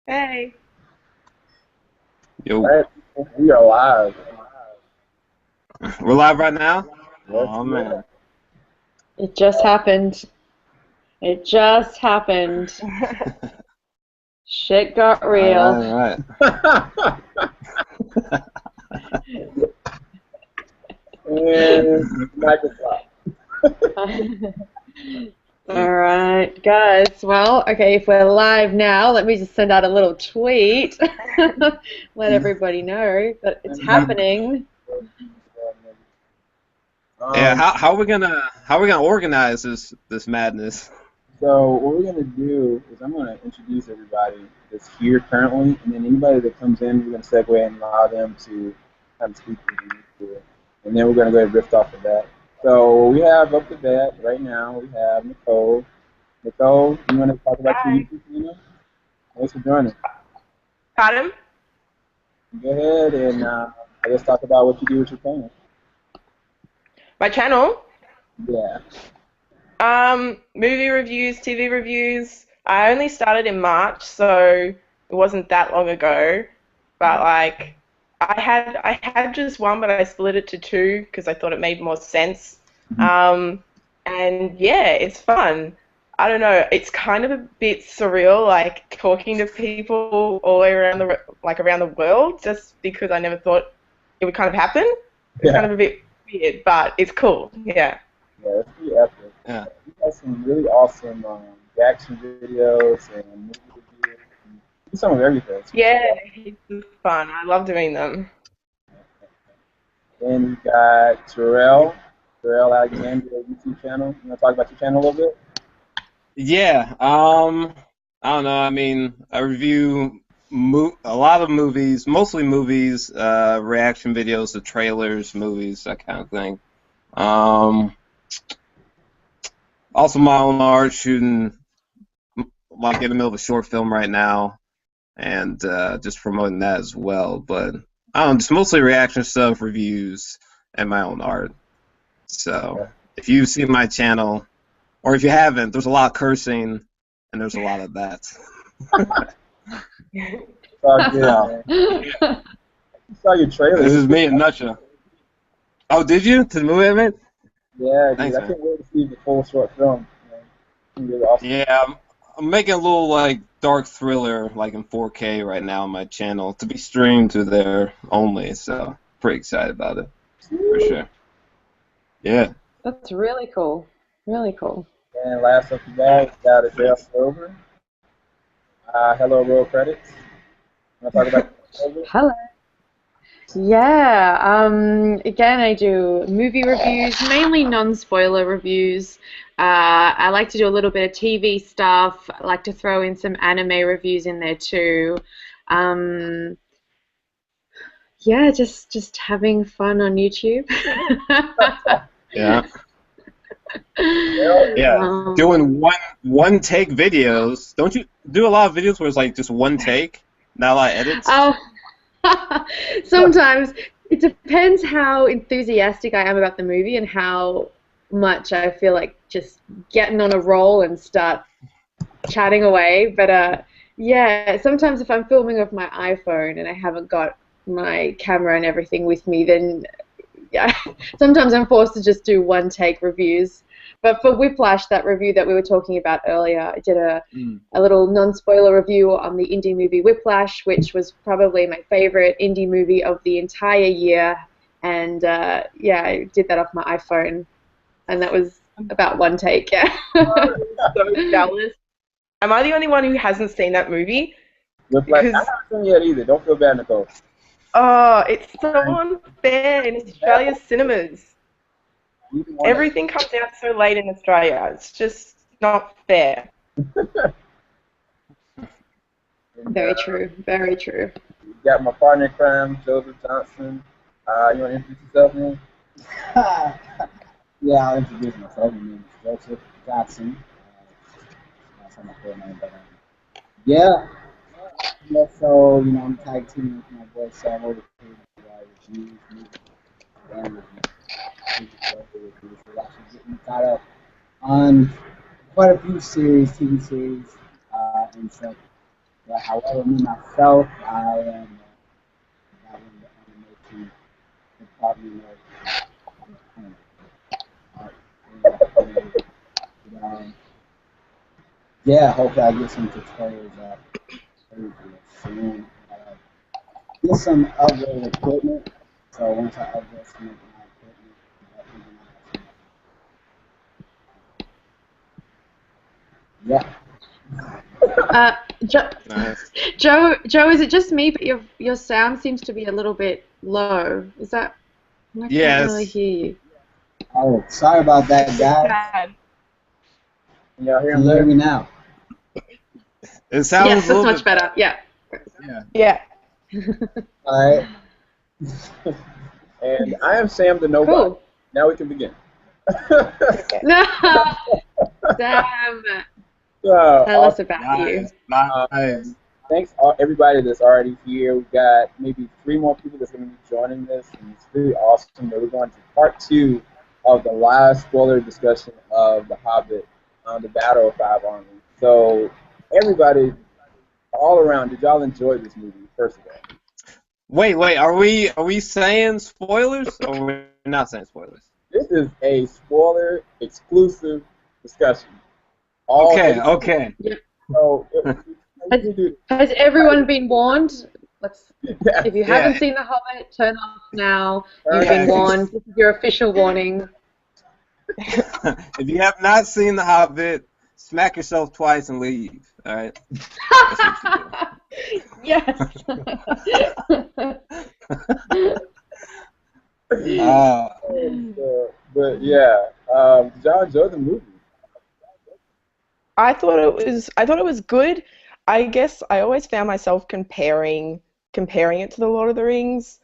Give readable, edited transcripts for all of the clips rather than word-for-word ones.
Hey. Yo, Right, we are live. we're live right now? Yes, Oh we man. are. It just happened. It just happened. Shit got real. All right, And Microsoft. All right, guys. Well, okay, if we're live now, let me just send out a little tweet. Let everybody know that it's happening. Yeah, Um, how are we gonna organize this madness? so what we're gonna do is I'm gonna introduce everybody that's here currently, and then anybody that comes in, we're gonna segue and allow them to kind of speak to you, and then we're gonna go ahead and riff off of that. So we have up to bat right now. We have Nicole. Nicole, you want to talk about your Hi. YouTube channel? Thanks for joining. Pardon? Go ahead and I guess talk about what you do with your channel. My channel? Yeah. Movie reviews, TV reviews. I only started in March, so it wasn't that long ago. But like, I had just one, but I split it to two because I thought it made more sense. Mhm. Um, and yeah, it's fun. I don't know. It's kind of a bit surreal, like talking to people all the way around around the world, just because I never thought it would kind of happen. It's kind Yeah. of a bit weird, but it's cool. Yeah. Yeah, it's pretty epic. Yeah, You got some really awesome reaction videos and movie reviews. And do some of everything. It's pretty Yeah, awesome. it's fun. I love doing them. Then we got Jor-El Alexander YouTube channel. You want to talk about your channel a little bit? yeah. I don't know. I mean, I review a lot of movies, mostly movies, reaction videos to trailers, movies, that kind of thing. Um, Also my own art, shooting like in the middle of a short film right now, and just promoting that as well. But I don't know, just mostly reaction stuff, reviews, and my own art. So Yeah. if you've seen my channel, or if you haven't, there's a lot of cursing, and there's a lot of that. It's all good, So man. You saw your trailer. It this was is pretty me in a awesome. nutshell. Oh, did you? To the movie I made? Yeah, dude. Thanks, I man. can't wait to see the full short film. Man. It's really awesome. Yeah, I'm making a little like dark thriller like in 4K right now on my channel to be streamed to there only. So pretty excited about it for sure. Yeah. That's really cool. Really cool. And last up the bat, we got Adele Silver. Hello, roll credits. Want to talk about Silver? Hello. Yeah, again, I do movie reviews, mainly non-spoiler reviews. I like to do a little bit of TV stuff. I like to throw in some anime reviews in there too. Um, yeah, just having fun on YouTube. Yeah. Hell Yeah. yeah. Doing one take videos. Don't you do a lot of videos where it's like just one take? Not a lot of edits? Oh, sometimes it depends how enthusiastic I am about the movie and how much I feel like just getting on a roll and start chatting away. But yeah, sometimes if I'm filming with my iPhone and I haven't got my camera and everything with me, then yeah, sometimes I'm forced to just do one take reviews. But for Whiplash, that review that we were talking about earlier, I did Mm. a little non-spoiler review on the indie movie Whiplash, which was probably my favorite indie movie of the entire year. And yeah, I did that off my iPhone, and that was about one take. Yeah. So jealous. Am I the only one who hasn't seen that movie? Whiplash. I Because haven't seen it yet either. Don't feel bad, Nicole. oh, it's so unfair in Australia's cinemas. Either one of Everything comes out so late in Australia. It's just not fair. them. And Very true. Very true. you got my partner in crime, Joseph Johnson. You want to introduce yourself, man? Yeah, I'll introduce myself. My name is Joseph Jackson. That's how my full name, but yeah, yeah. So I'm tag teaming with my boy Sam over here to reviews, movies, and reviews, music reviews. We're actually getting caught up on quite a few series, TV series, and stuff. But however, me myself, I am dabbling in the animation department of yeah, hopefully I get some tutorials up pretty soon. Get some upgraded equipment. So once I upgrade some of my equipment, yeah. Nice. Joe, is it just me, but your sound seems to be a little bit low? Is that? I can't really Yes. hear you. Oh, sorry about that, guys. Bad. Can y'all hear Can you hear me now? It sounds Yes, a that's little much bit better. Yeah. Yeah. Yeah. All right. And I am Sam the Nobody. Cool. Now we can begin. No, Sam, So, tell us about you. Nice. thanks everybody that's already here. We've got maybe 3 more people that's going to be joining this, and it's really awesome that we're going to part 2 of the live spoiler discussion of The Hobbit on the Battle of Five Armies. So, everybody, all around, did y'all enjoy this movie, first of all? Wait. Are we saying spoilers or we're not saying spoilers? This is a spoiler exclusive discussion. Okay. So, Has everyone been warned? If you Yeah. haven't seen The Hobbit, turn off now. You've been warned. This is your official warning. If you have not seen The Hobbit, smack yourself twice and leave. All right. Yes. But yeah, did y'all enjoy the movie? I thought it was good. I guess I always found myself comparing it to The Lord of the Rings.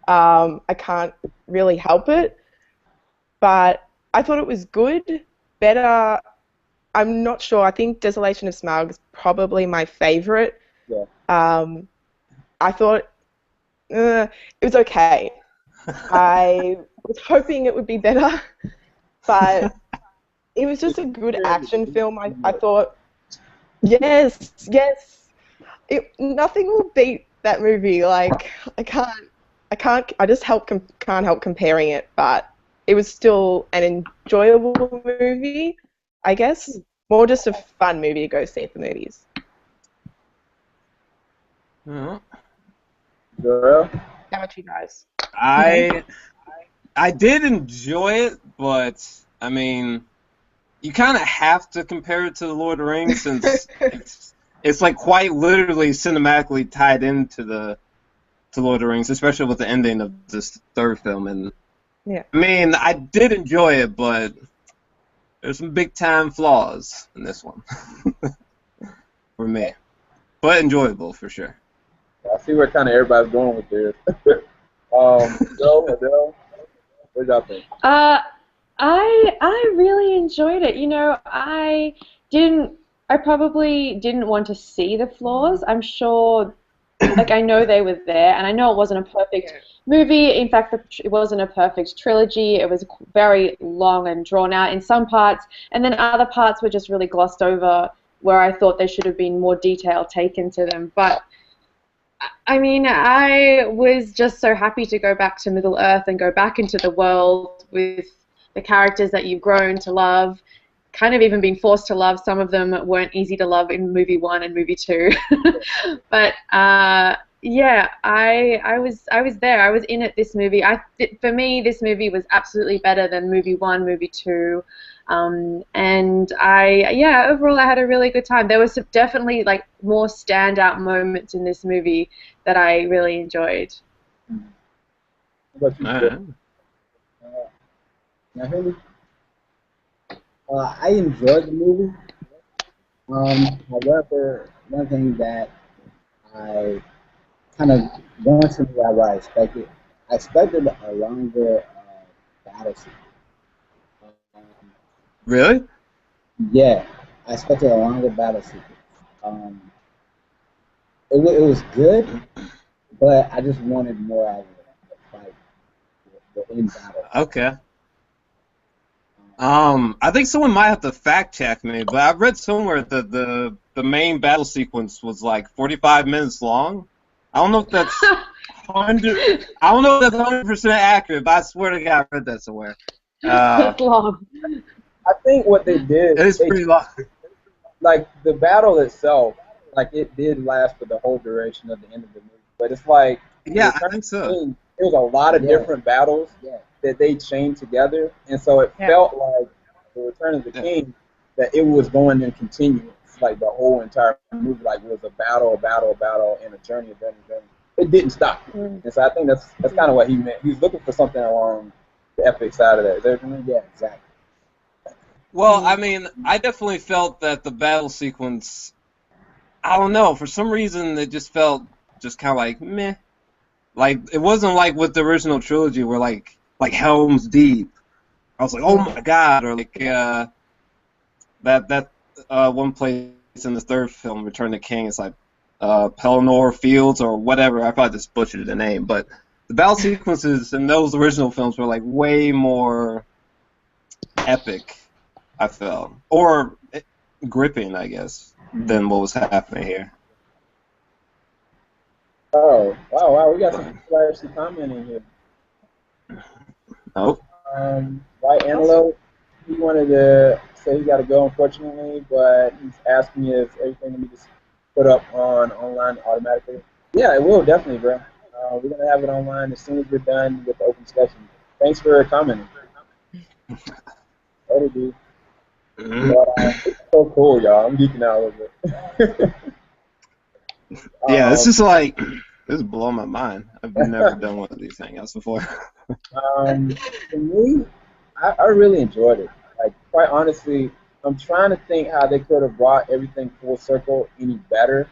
I can't really help it, but I thought it was good. Better. I'm not sure. I think Desolation of Smaug is probably my favorite. Yeah. I thought it was okay. I was hoping it would be better, but it was just a good action film. I thought, yes. Nothing will beat that movie. Like I just can't help comparing it, but it was still an enjoyable movie, I guess. More just a fun movie to go see at the movies. Jor-Els? How about you guys? I did enjoy it, but I mean, you kind of have to compare it to The Lord of the Rings since it's like quite literally cinematically tied into to Lord of the Rings, especially with the ending of this third film. And yeah, I mean, I did enjoy it, but there's some big time flaws in this one for me, but enjoyable for sure. I see where kind of everybody's going with this. Joe, Adele, what y'all think? I really enjoyed it. You know, I probably didn't want to see the flaws. I'm sure, like I know they were there, and I know it wasn't a perfect movie. In fact, it wasn't a perfect trilogy. It was very long and drawn out in some parts, and then other parts were just really glossed over where I thought there should have been more detail taken to them. But I mean, I was just so happy to go back to Middle-earth and go back into the world with the characters that you've grown to love, kind of even been forced to love. Some of them weren't easy to love in movie 1 and movie 2. But yeah, I was there. I was in it. This movie, for me, this movie was absolutely better than movie 1, movie 2. And overall I had a really good time. There was definitely like more standout moments in this movie that I really enjoyed. How about you, Joe? Can you hear me? I enjoyed the movie. However, one thing that I kind of went to what I expected. I expected a longer battle sequence. Really? Yeah, I expected a longer battle sequence. It was good, but I just wanted more out of the fight, the in battle. Okay. I think someone might have to fact check me, but I read somewhere that the main battle sequence was like 45 minutes long. I don't know if that's 100. I don't know if that's 100% accurate, but I swear to God, I read that somewhere. That's long. I think what they did, It is they, pretty long. like the battle itself, like it did last for the whole duration of the end of the movie. But it's like Yeah, I Return think of the so. King, there was a lot of Yeah. different battles Yeah. that they chained together, and so it Yeah. felt like the Return of the Yeah. King that it was going in continuous, like the whole entire movie, like it was a battle, and a journey, a journey. It didn't stop, and so I think that's kind of what he meant. He was looking for something along the epic side of that. Is that what you mean? Yeah, exactly. Well, I mean, I definitely felt that the battle sequence, I don't know, for some reason it just felt just kind of like meh. Like it wasn't like with the original trilogy where like Helm's Deep. I was like, oh my God, or like that one place in the third film, Return of the King, it's like Pelennor Fields or whatever. I probably just butchered the name, but the battle sequences in those original films were like way more epic, I felt, or gripping, I guess, than what was happening here. Oh, wow, we got some people actually commenting here. Oh, White Antelope, he wanted to say he got to go, unfortunately, but he's asking if everything can be just put up online automatically. Yeah, it will, definitely, bro. We're going to have it online as soon as we're done with the open discussion. Thanks for commenting. Later, dude. But, it's so cool, y'all. I'm geeking out a little bit. yeah, it's just like, this is blowing my mind. I've never done one of these hangouts before. For me, I really enjoyed it. Like, quite honestly, I'm trying to think how they could have brought everything full circle any better,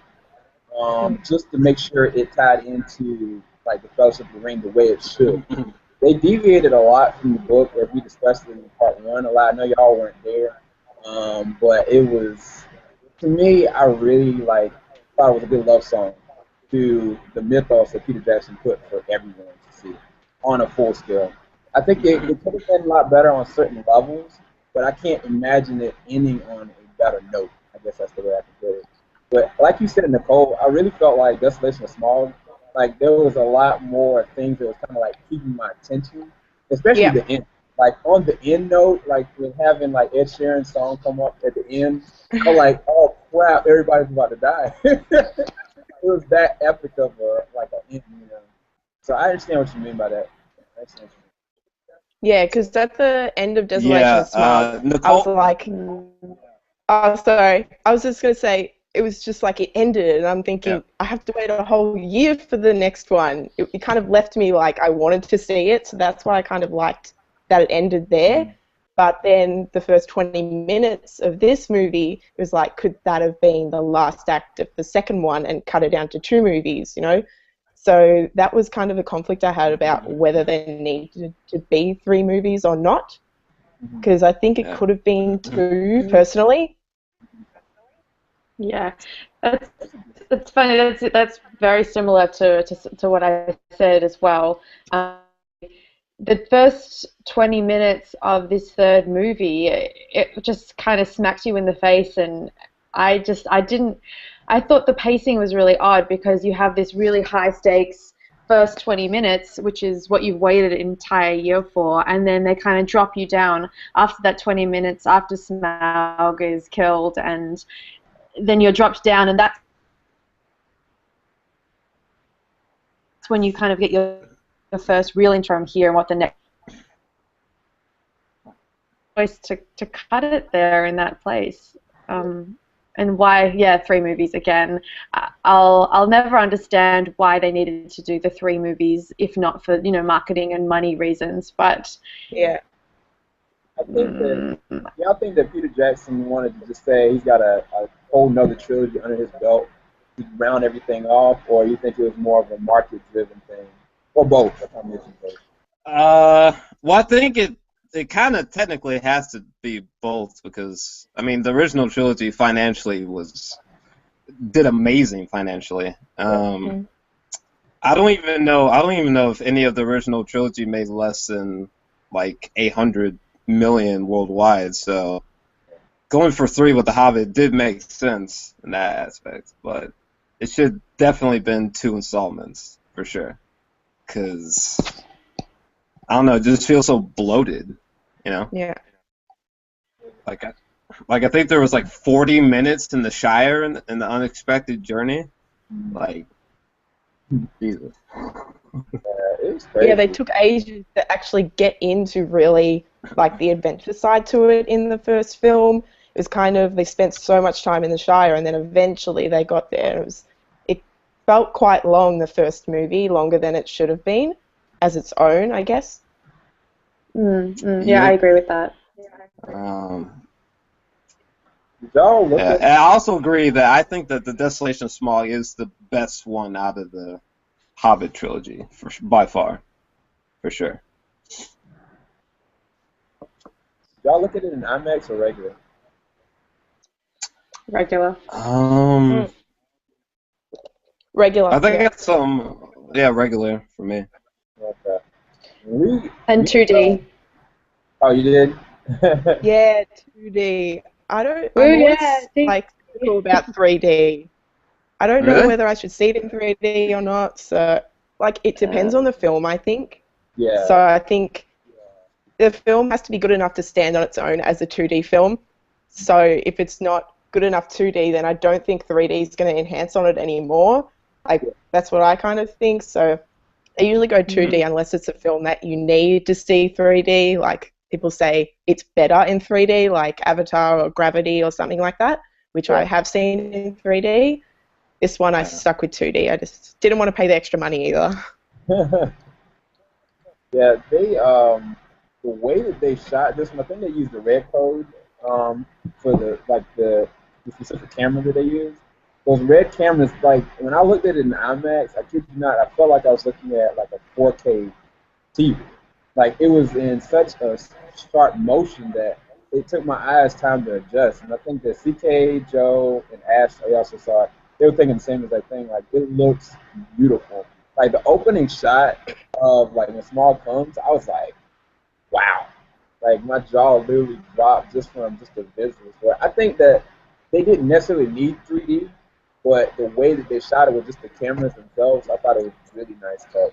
just to make sure it tied into like the Fellowship of the Ring the way it should. They deviated a lot from the book, as we discussed in part one. A lot. I know y'all weren't there, but it was, to me, I really thought it was a good love song to the mythos that Peter Jackson put for everyone to see on a full scale. I think it could have been a lot better on certain levels, but I can't imagine it ending on a better note. I guess that's the way I can put it. But like you said, Nicole, I really felt like Desolation of Smog, like there was a lot more things that was kind of like keeping my attention, especially the end. Like on the end note, like with having like Ed Sheeran's song come up at the end, I'm like, oh crap, everybody's about to die. It was that epic of an end, you know. So I understand what you mean by that. I understand what you mean. Yeah, because at the end of Desolation Yeah, of Smog, Nicole. I was like, oh, sorry. I was just going to say, it was just like it ended, and I'm thinking, I have to wait a whole year for the next one. It kind of left me like I wanted to see it, so that's why I kind of liked that it ended there. But then the first 20 minutes of this movie was like, could that have been the last act of the second one and cut it down to 2 movies, you know? So that was kind of a conflict I had about whether there needed to be 3 movies or not, because I think it could have been 2, personally. Yeah, that's funny. That's very similar to what I said as well. The first 20 minutes of this third movie, it just kind of smacks you in the face, and I thought the pacing was really odd because you have this really high stakes first 20 minutes, which is what you've waited an entire year for, and then they kind of drop you down after that 20 minutes after Smaug is killed, and then you're dropped down, and that's when you kind of get your first real intro here and what the next choice to cut it there in that place. And why, 3 movies again. I'll never understand why they needed to do the 3 movies if not for marketing and money reasons. But yeah, I think that y'all think that Peter Jackson wanted to just say he's got a whole nother trilogy under his belt to round everything off, or you think it was more of a market-driven thing, or both? I mentioned both. Well, I think it kind of technically has to be both because I mean the original trilogy financially did amazing financially. I don't even know if any of the original trilogy made less than like $800 million worldwide. So going for 3 with The Hobbit did make sense in that aspect, but it should definitely been 2 installments for sure. Because I don't know, it just feels so bloated, you know. Yeah. Like I think there was like 40 minutes in the Shire in the Unexpected Journey. Like, Jesus. It was crazy. Yeah, they took ages to actually get into really like the adventure side to it in the first film. It was kind of, they spent so much time in the Shire, and then eventually they got there. It felt quite long, the first movie, longer than it should have been as its own, I guess. Yeah, I agree with that. Did y'all look Yeah, at and I also agree that I think that the Desolation of Smaug is the best one out of the Hobbit trilogy, by far, for sure. y'all look at it in IMAX or regular? Regular. Regular. I think it's regular for me. Okay. And 2D. Oh, you did? Yeah, 2D. I'm Ooh, always yeah, like critical about 3D. I don't know Really? whether I should see it in 3D or not. So, like, it depends on the film, I think. Yeah. So I think the film has to be good enough to stand on its own as a 2D film. So if it's not good enough 2D, then I don't think 3D is going to enhance on it anymore. Like, that's what I kind of think. So I usually go 2D unless it's a film that you need to see 3D. Like, people say it's better in 3D, like Avatar or Gravity or something like that, which I have seen in 3D. This one I stuck with 2D. I just didn't want to pay the extra money either. Yeah, the way that they shot this one, I think they used the red code for the specific camera that they used. Those red cameras, like when I looked at it in IMAX, I kid you not, I felt like I was looking at like a 4K TV. Like it was in such a sharp motion that it took my eyes time to adjust. And I think that CK, Joe, and Ash, I also saw it. They were thinking the same exact thing. Like it looks beautiful. Like the opening shot of like when Small comes, I was like, wow. Like my jaw literally dropped just from just the visuals. But I think that they didn't necessarily need 3D, but the way that they shot it with just the cameras themselves, I thought it was really nice touch.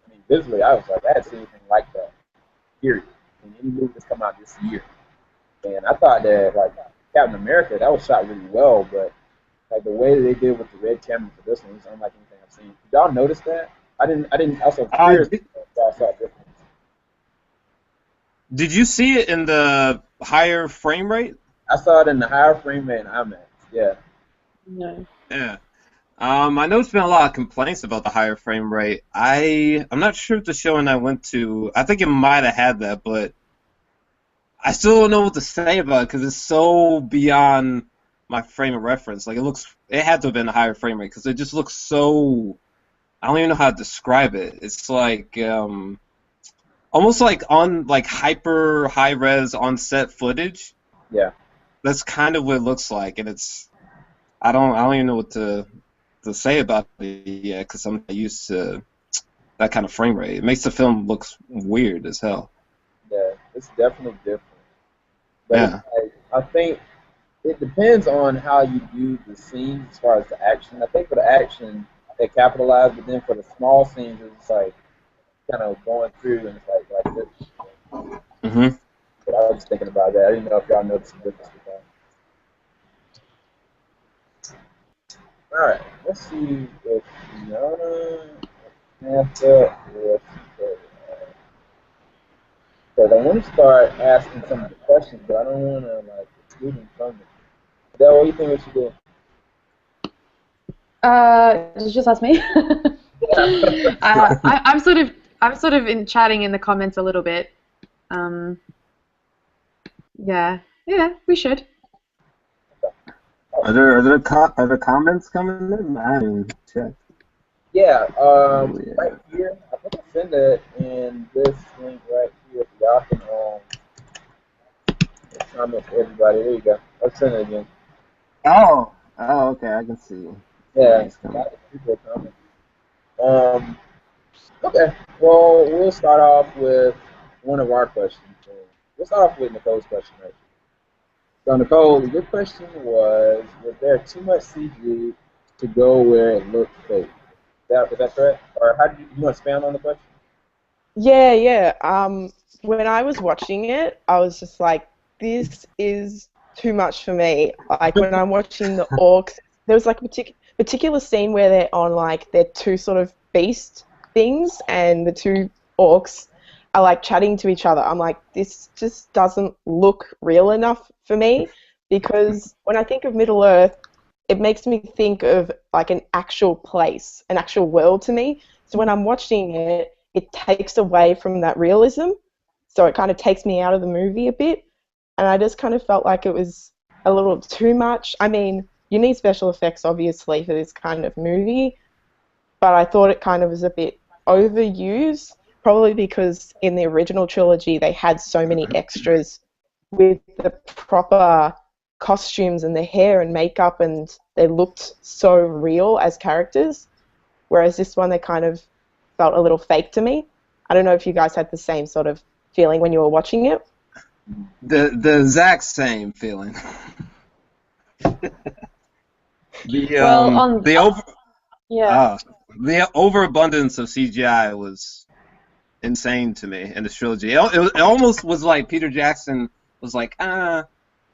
I mean, visually, I was like, I hadn't seen anything like that, period, in any movie that's come out this year. And I thought that, like, Captain America, that was shot really well, but, like, the way that they did with the red camera for this one was unlike anything I've seen. Did y'all notice that? I didn't, also curious if y'all saw a difference. Did you see it in the higher frame rate? I saw it in the higher frame rate in IMAX, yeah. No. Yeah. I know there's been a lot of complaints about the higher frame rate. I'm not sure if the showing I went to, I think it might have had that, but I still don't know what to say about it because it's so beyond my frame of reference. Like it had to have been a higher frame rate because it just looks so, I don't even know how to describe it. It's like almost like on like hyper high res on set footage. Yeah. That's kind of what it looks like, and I don't even know what to say about it yet because I'm not used to that kind of frame rate. It makes the film look weird as hell. Yeah, it's definitely different. But Yeah. I think it depends on how you do the scenes as far as the action. I think for the action, they capitalize, but then for the small scenes, it's like kind of going through and it's like this. Mhm. But I was just thinking about that. I didn't know if y'all noticed the difference with that. All right, let's see if Samantha or because I want to start asking some of the questions, but I don't want to like exclude them from it. Del, what do you think we should do? Did you just ask me? I'm sort of in chatting in the comments a little bit. Yeah, we should. Are there comments coming in? I haven't checked. Yeah, right here. I think I send it in this link right here. Y'all can comment for everybody. There you go. I'll send it again. Oh, okay, I can see. Yeah, a lot of people comment. Okay, well, we'll start off with one of our questions. let's start off with Nicole's question, right? So, Nicole, your question was there too much CG to go where it looked fake? Is that correct? Or how do you want to expand on the question? Yeah, yeah. When I was watching it, I was just like, this is too much for me. Like when I'm watching the orcs, there was like a particular scene where they're on like their two sort of beast things, and the two orcs are like chatting to each other. I'm like, this just doesn't look real enough for me, because when I think of Middle Earth, it makes me think of like an actual place, an actual world to me. So when I'm watching it, it takes away from that realism. So it kind of takes me out of the movie a bit. And I just kind of felt like it was a little too much. I mean, you need special effects, obviously, for this kind of movie. But I thought it kind of was a bit overused, probably because in the original trilogy they had so many extras with the proper costumes and the hair and makeup, and they looked so real as characters. Whereas this one, they kind of felt a little fake to me. I don't know if you guys had the same sort of feeling when you were watching it. The exact same feeling. Well, yeah. The overabundance of CGI was insane to me in this trilogy. It almost was like Peter Jackson was like, I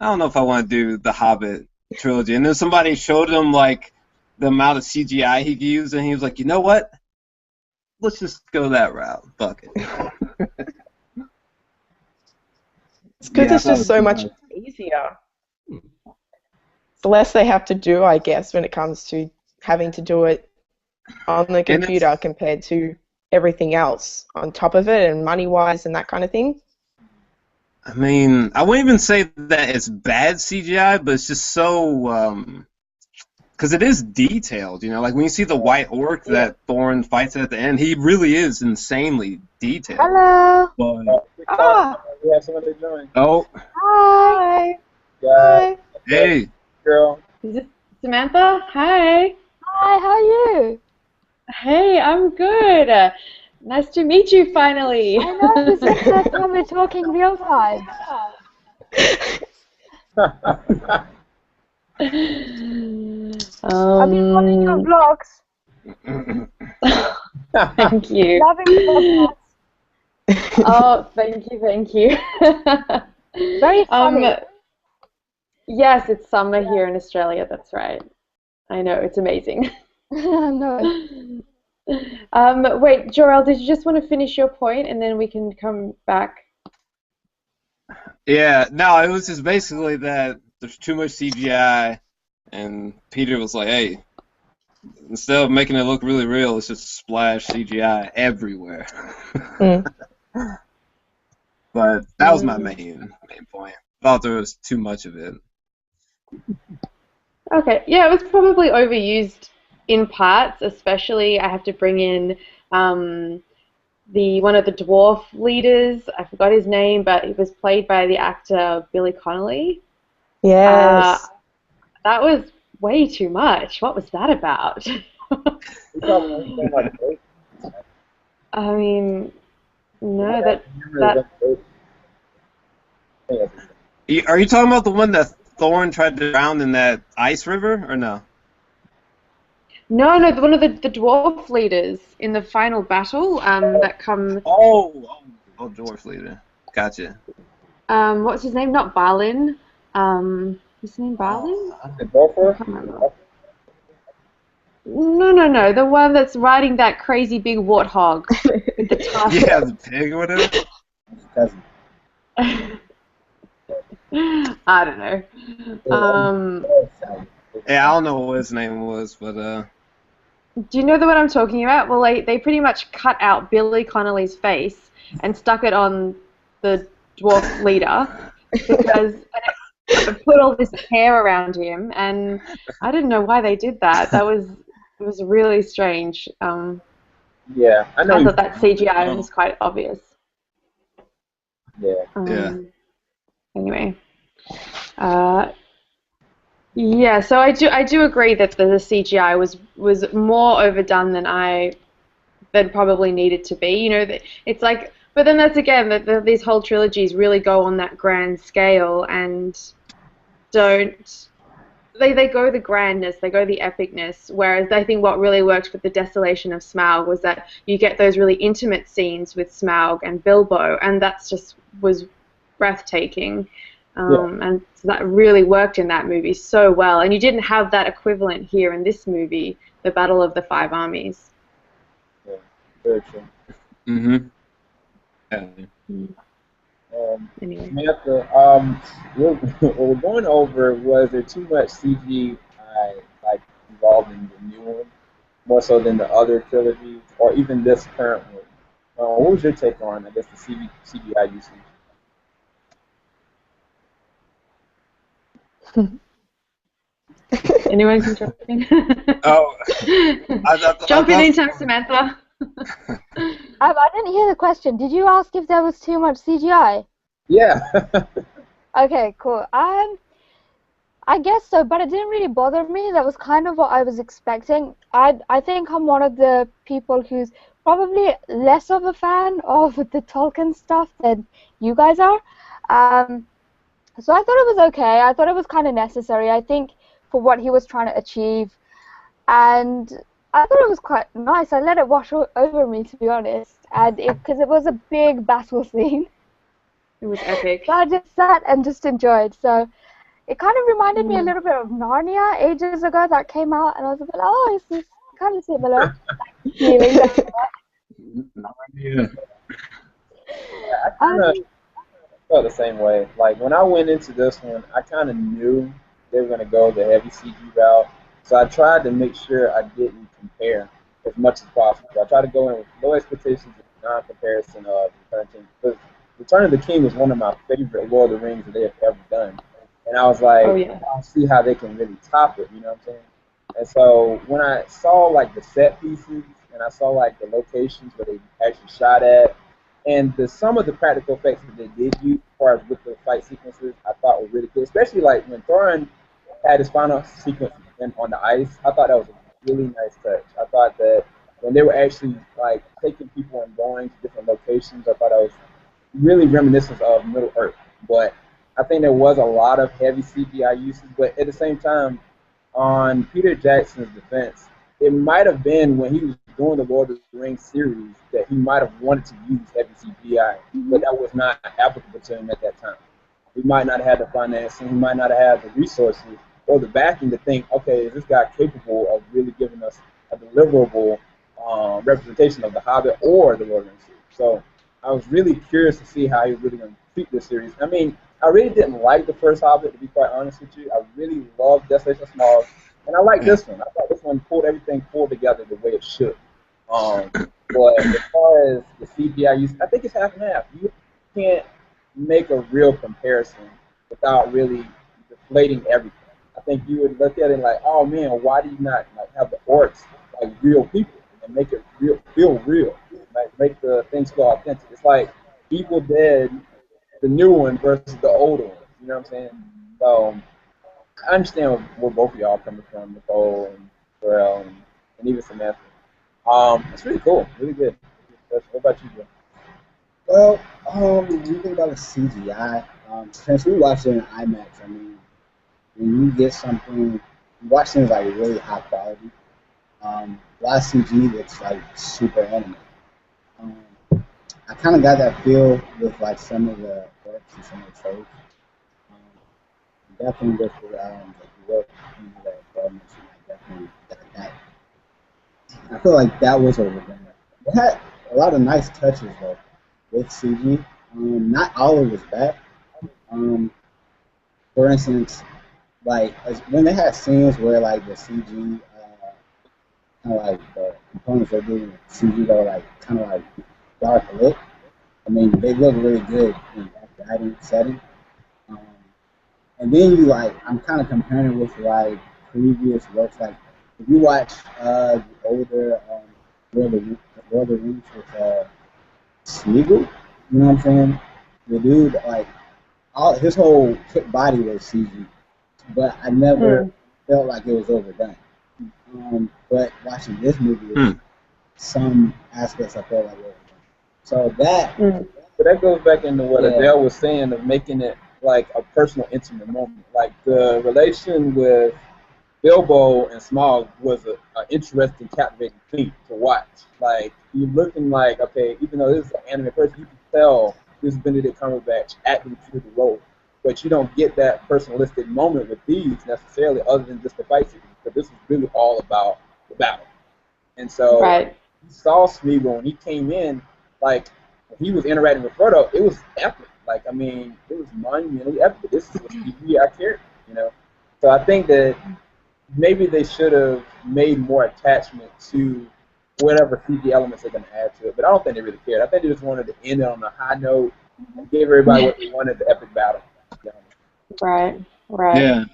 don't know if I want to do the Hobbit trilogy. And then somebody showed him like the amount of CGI he could use, and he was like, you know what? Let's just go that route. Fuck it. It's because it's just so much easier. The less they have to do, I guess, when it comes to having to do it on the computer compared to everything else on top of it, and money-wise and that kind of thing. I mean, I wouldn't even say that it's bad CGI, but it's just so, because it is detailed, you know? Like, when you see the white orc that Thorin fights at the end, he really is insanely detailed. Hello. But, We have someone to join. oh. Hi. Hi. Hey. Girl. Is it Simantha? Hi. Hi, how are you? Hey, I'm good. Nice to meet you finally. I know, this is the first time we're talking real time. I've been watching your vlogs. Thank you. Loving your vlogs. Oh, thank you. Very funny. Yes, it's summer here in Australia, that's right. I know, it's amazing. No. Wait, Jor-El, did you just want to finish your point and then we can come back? Yeah, no, it was just basically that there's too much CGI, and Peter was like, hey, instead of making it look really real, let's just splash CGI everywhere. But that was my main point. Thought there was too much of it. Okay, yeah, it was probably overused in parts, especially I have to bring in one of the dwarf leaders. I forgot his name, but it was played by the actor Billy Connolly. Yes. That was way too much. What was that about? I mean, no, that. Are you talking about the one that Thorin tried to drown in that ice river, or no? No, one of the dwarf leaders in the final battle that come. Oh, dwarf leader. Gotcha. What's his name? Not Balin. His name Balin? The golfer? I can't remember. No. The one that's riding that crazy big warthog with the tusk. Yeah, the pig or whatever. I don't know. Yeah, I don't know what his name was, but Do you know the one I'm talking about? Well, they pretty much cut out Billy Connolly's face and stuck it on the dwarf leader because it put all this hair around him, and I didn't know why they did that. It was really strange. Yeah, I know. I thought that CGI was quite obvious. Yeah. Anyway, yeah. So I do agree that the CGI was more overdone than probably needed to be. You know, it's like But then that's again that these whole trilogies really go on that grand scale and don't. They go the grandness, they go the epicness, whereas I think what really worked with the Desolation of Smaug was that you get those really intimate scenes with Smaug and Bilbo, and that's just was breathtaking. And so that really worked in that movie so well, and you didn't have that equivalent here in this movie, the Battle of the Five Armies. Yeah, very true. Mm-hmm. Anyway. Samantha, what we're going over, was there too much CGI like involved in the new one, more so than the other trilogies, or even this current one? What was your take on, I guess, the CGI usage? Anyone contributing? Oh, Jump in anytime, Samantha. I didn't hear the question. Did you ask if there was too much CGI? Yeah. Okay, cool. I guess so, but it didn't really bother me. That was kind of what I was expecting. I think I'm one of the people who's probably less of a fan of the Tolkien stuff than you guys are. So I thought it was okay. I thought it was kind of necessary, I think, for what he was trying to achieve. And I thought it was quite nice. I let it wash over me, to be honest, and because it was a big battle scene. It was epic. So I just sat and just enjoyed. So it kind of reminded me a little bit of Narnia ages ago that came out, and I was a bit, oh, this is kind of similar. Feeling. Yeah. I kind of felt the same way. Like, when I went into this one, I kind of knew they were going to go the heavy CG route. So I tried to make sure I didn't compare as much as possible. I tried to go in with low expectations and non-comparison of Return of the King. Because Return of the King was one of my favorite Lord of the Rings that they have ever done. And I was like, I'll see how they can really top it, you know what I'm saying? And so when I saw, like, the set pieces, and I saw, like, the locations where they actually shot at, and some of the practical effects that they did use as far as with the fight sequences, I thought were really cool. Especially, like, when Thorin had his final sequence on the ice, I thought that was a really nice touch. I thought that when they were actually, like, taking people and going to different locations, I thought that was really reminiscent of Middle Earth. But I think there was a lot of heavy CGI usage, but at the same time, on Peter Jackson's defense, it might have been when he was doing the Lord of the Rings series that he might have wanted to use heavy CGI, but that was not applicable to him at that time. He might not have had the financing, he might not have had the resources or the backing to think, okay, is this guy capable of really giving us a deliverable representation of the Hobbit or the Lord of the Rings series? So I was really curious to see how he was really going to treat this series. I mean, I really didn't like the first Hobbit, to be quite honest with you. I really loved Desolation of Smaug, and I like this one. I thought this one pulled everything together the way it should. But as far as the CGI use, I think it's half and half. You can't make a real comparison without really deflating everything. I think you would look at it like, oh man, why do you not like have the orcs like real people and make it feel real, like make the things feel authentic? It's like Evil Dead, the new one versus the older one. You know what I'm saying? So I understand where both of y'all are coming from, Nicole and Jor-Els and even Samantha. It's really cool, really good. What about you, Joe? Well, when you think about the CGI, since we watched it in IMAX, I mean, when you get something, you watch things like really high quality. A lot of CG that's like super animated. I kind of got that feel with like some of the works and some of the shows. Definitely with the work that mentioned, I definitely got that. I feel like that was overdone. It had a lot of nice touches though with CG. Not all of it was bad. For instance, like when they had scenes where like the CG, kind of like the components they're doing with CG, though, like kind of like dark lit. I mean, they look really good in that lighting setting. And then you like, I'm kind of comparing with like previous works. Like if you watch the older Lord of the Rings with Smeagol, you know what I'm saying? The dude, like, all his whole body was CG, but I never felt like it was overdone. But watching this movie, some aspects I felt like were overdone. So that, But that goes back into what Yeah. Adele was saying of making it like a personal, intimate moment. Like the relation with Bilbo and Smaug was an interesting, captivating thing to watch. Like you're looking like, okay, even though this is an anime person, you can tell this is Benedict Cumberbatch acting through the role. But you don't get that personalistic moment with these necessarily, other than just the fight sequence, because this is really all about the battle. And so Right. you saw Smeagol when he came in, like when he was interacting with Frodo, it was epic. Like I mean, it was monumentally epic. This is a CGI character, you know. So I think that maybe they should have made more attachment to whatever CG elements they're going to add to it. But I don't think they really cared. I think they just wanted to end it on a high note and give everybody what they wanted, the epic battle. Right. Right. Yeah.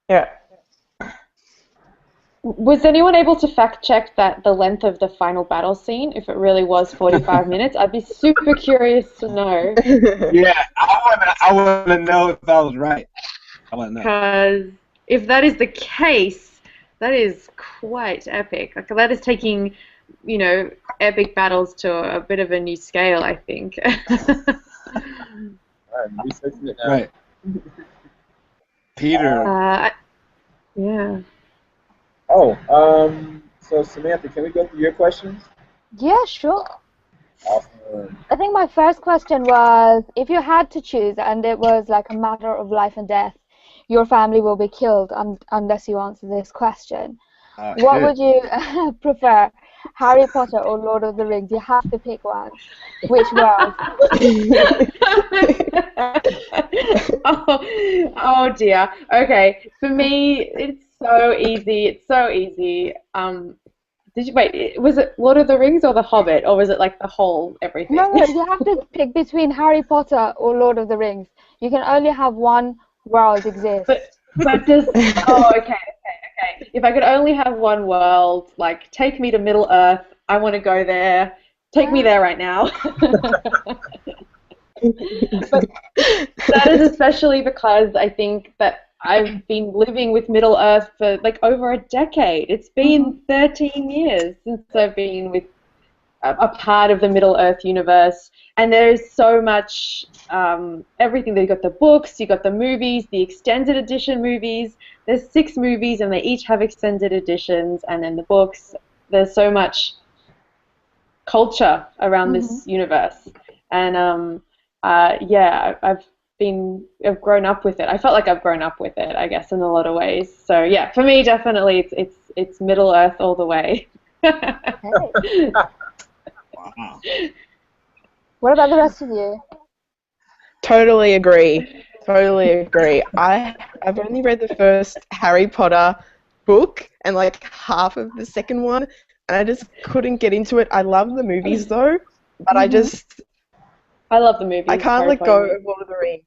Yeah. Was anyone able to fact check that the length of the final battle scene, if it really was 45 minutes? I'd be super curious to know. Yeah, I wanna know if I was right. I wanna know. Because if that is the case, that is quite epic. Like, that is taking, you know, epic battles to a bit of a new scale, I think. All right, I'm researching it now. Right. Peter. Yeah. Oh, so Samantha, can we go through your questions? Yeah, sure. Awesome. I think my first question was, if you had to choose and it was like a matter of life and death, your family will be killed unless you answer this question. What would you prefer, Harry Potter or Lord of the Rings? You have to pick one. Which world? Oh dear. Okay, for me, it's so easy. It's so easy. Did you wait? Was it Lord of the Rings or The Hobbit, or was it like the whole everything? No, you have to pick between Harry Potter or Lord of the Rings. You can only have one world exist. But does okay. If I could only have one world, like take me to Middle Earth. I want to go there. Take me there right now. But that is especially because I think that I've been living with Middle Earth for like over a decade. It's been 13 years since I've been with a part of the Middle Earth universe, and there is so much everything. You've got the books, you've got the movies, the extended edition movies. There's 6 movies, and they each have extended editions, and then the books. There's so much culture around this universe, and yeah, I've grown up with it. I felt like I've grown up with it, I guess, in a lot of ways. So yeah, for me, definitely, it's Middle Earth all the way. Wow. What about the rest of you? Totally agree. Totally agree. I've only read the first Harry Potter book and like half of the second one, and I just couldn't get into it. I love the movies though, but I love the movies. I can't let go of Lord of the Rings.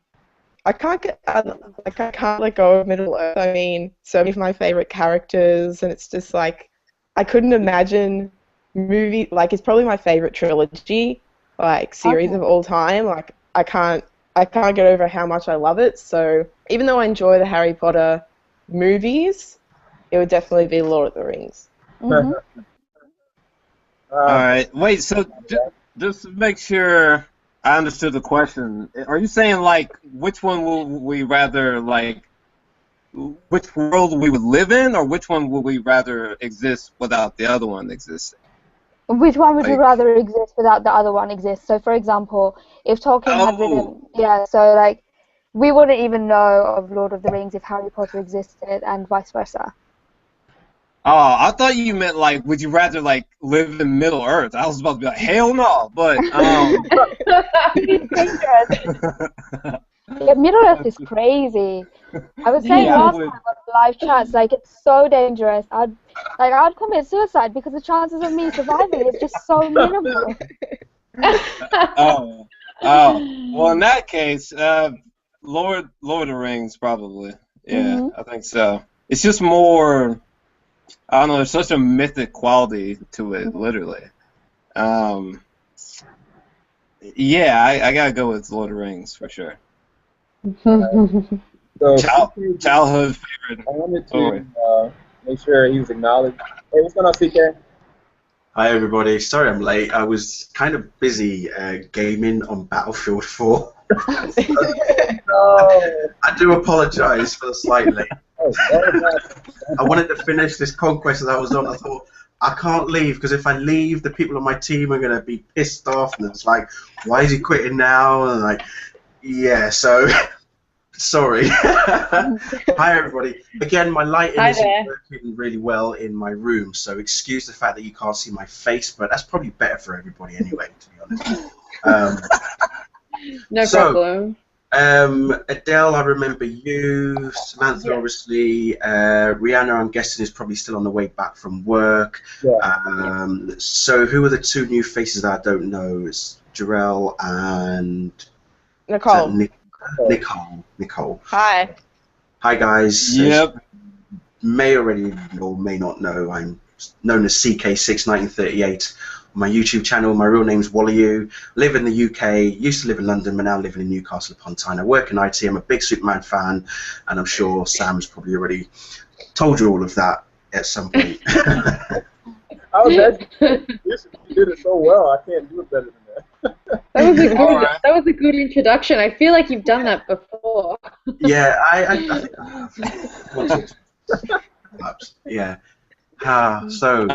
I can't let go of Middle Earth. I mean, so many of my favorite characters, and it's just like I couldn't imagine movie like it's probably my favorite trilogy, like series of all time. Like I can't get over how much I love it. So even though I enjoy the Harry Potter movies, it would definitely be Lord of the Rings. All right. Wait. So just to make sure I understood the question, are you saying like which one will we rather like? Which world we would live in, or which one would we rather exist without the other one existing? Which one would you rather exist without the other one exist? So, for example, if Tolkien had written, so like, we wouldn't even know of Lord of the Rings if Harry Potter existed, and vice versa. Oh, I thought you meant like, would you rather like live in Middle Earth? I was about to be like, hell no, but It's dangerous. Yeah, Middle Earth is crazy. I was saying last time on the live chats, like it's so dangerous. I'd commit suicide because the chances of me surviving is just so minimal. Well, in that case, Lord of the Rings probably. Yeah, I think so. It's just more. I don't know. There's such a mythic quality to it, literally. Yeah, I gotta go with Lord of the Rings for sure. So, childhood favorite. I wanted to make sure he was acknowledged. Hey, what's going on, CK? Hi everybody. Sorry I'm late. I was kind of busy gaming on Battlefield 4. I do apologise for the slight late. I wanted to finish this conquest that I was on. I thought, I can't leave, because if I leave, the people on my team are going to be pissed off, and it's like, why is he quitting now? And like, yeah, so... Sorry. Hi everybody. Again, my lighting isn't working really well in my room, so excuse the fact that you can't see my face, but that's probably better for everybody anyway, to be honest. No problem. Adele, I remember you. Simantha, obviously. Rihanna, I'm guessing, is probably still on the way back from work. Yeah. So who are the two new faces that I don't know? It's Jor-Els and... Nicole. Nicole. Hi. Hi guys. Yep. May already or may not know, I'm known as CK61938 on my YouTube channel. My real name's Wallyu. Live in the UK. Used to live in London, but now living in Newcastle upon Tyne. I work in IT. I'm a big Superman fan, and I'm sure Sam's probably already told you all of that at some point. I was actually, you did it so well. I can't do it better than that. That was a good introduction. I feel like you've done that before. Yeah, I think I have. Perhaps. Yeah. So,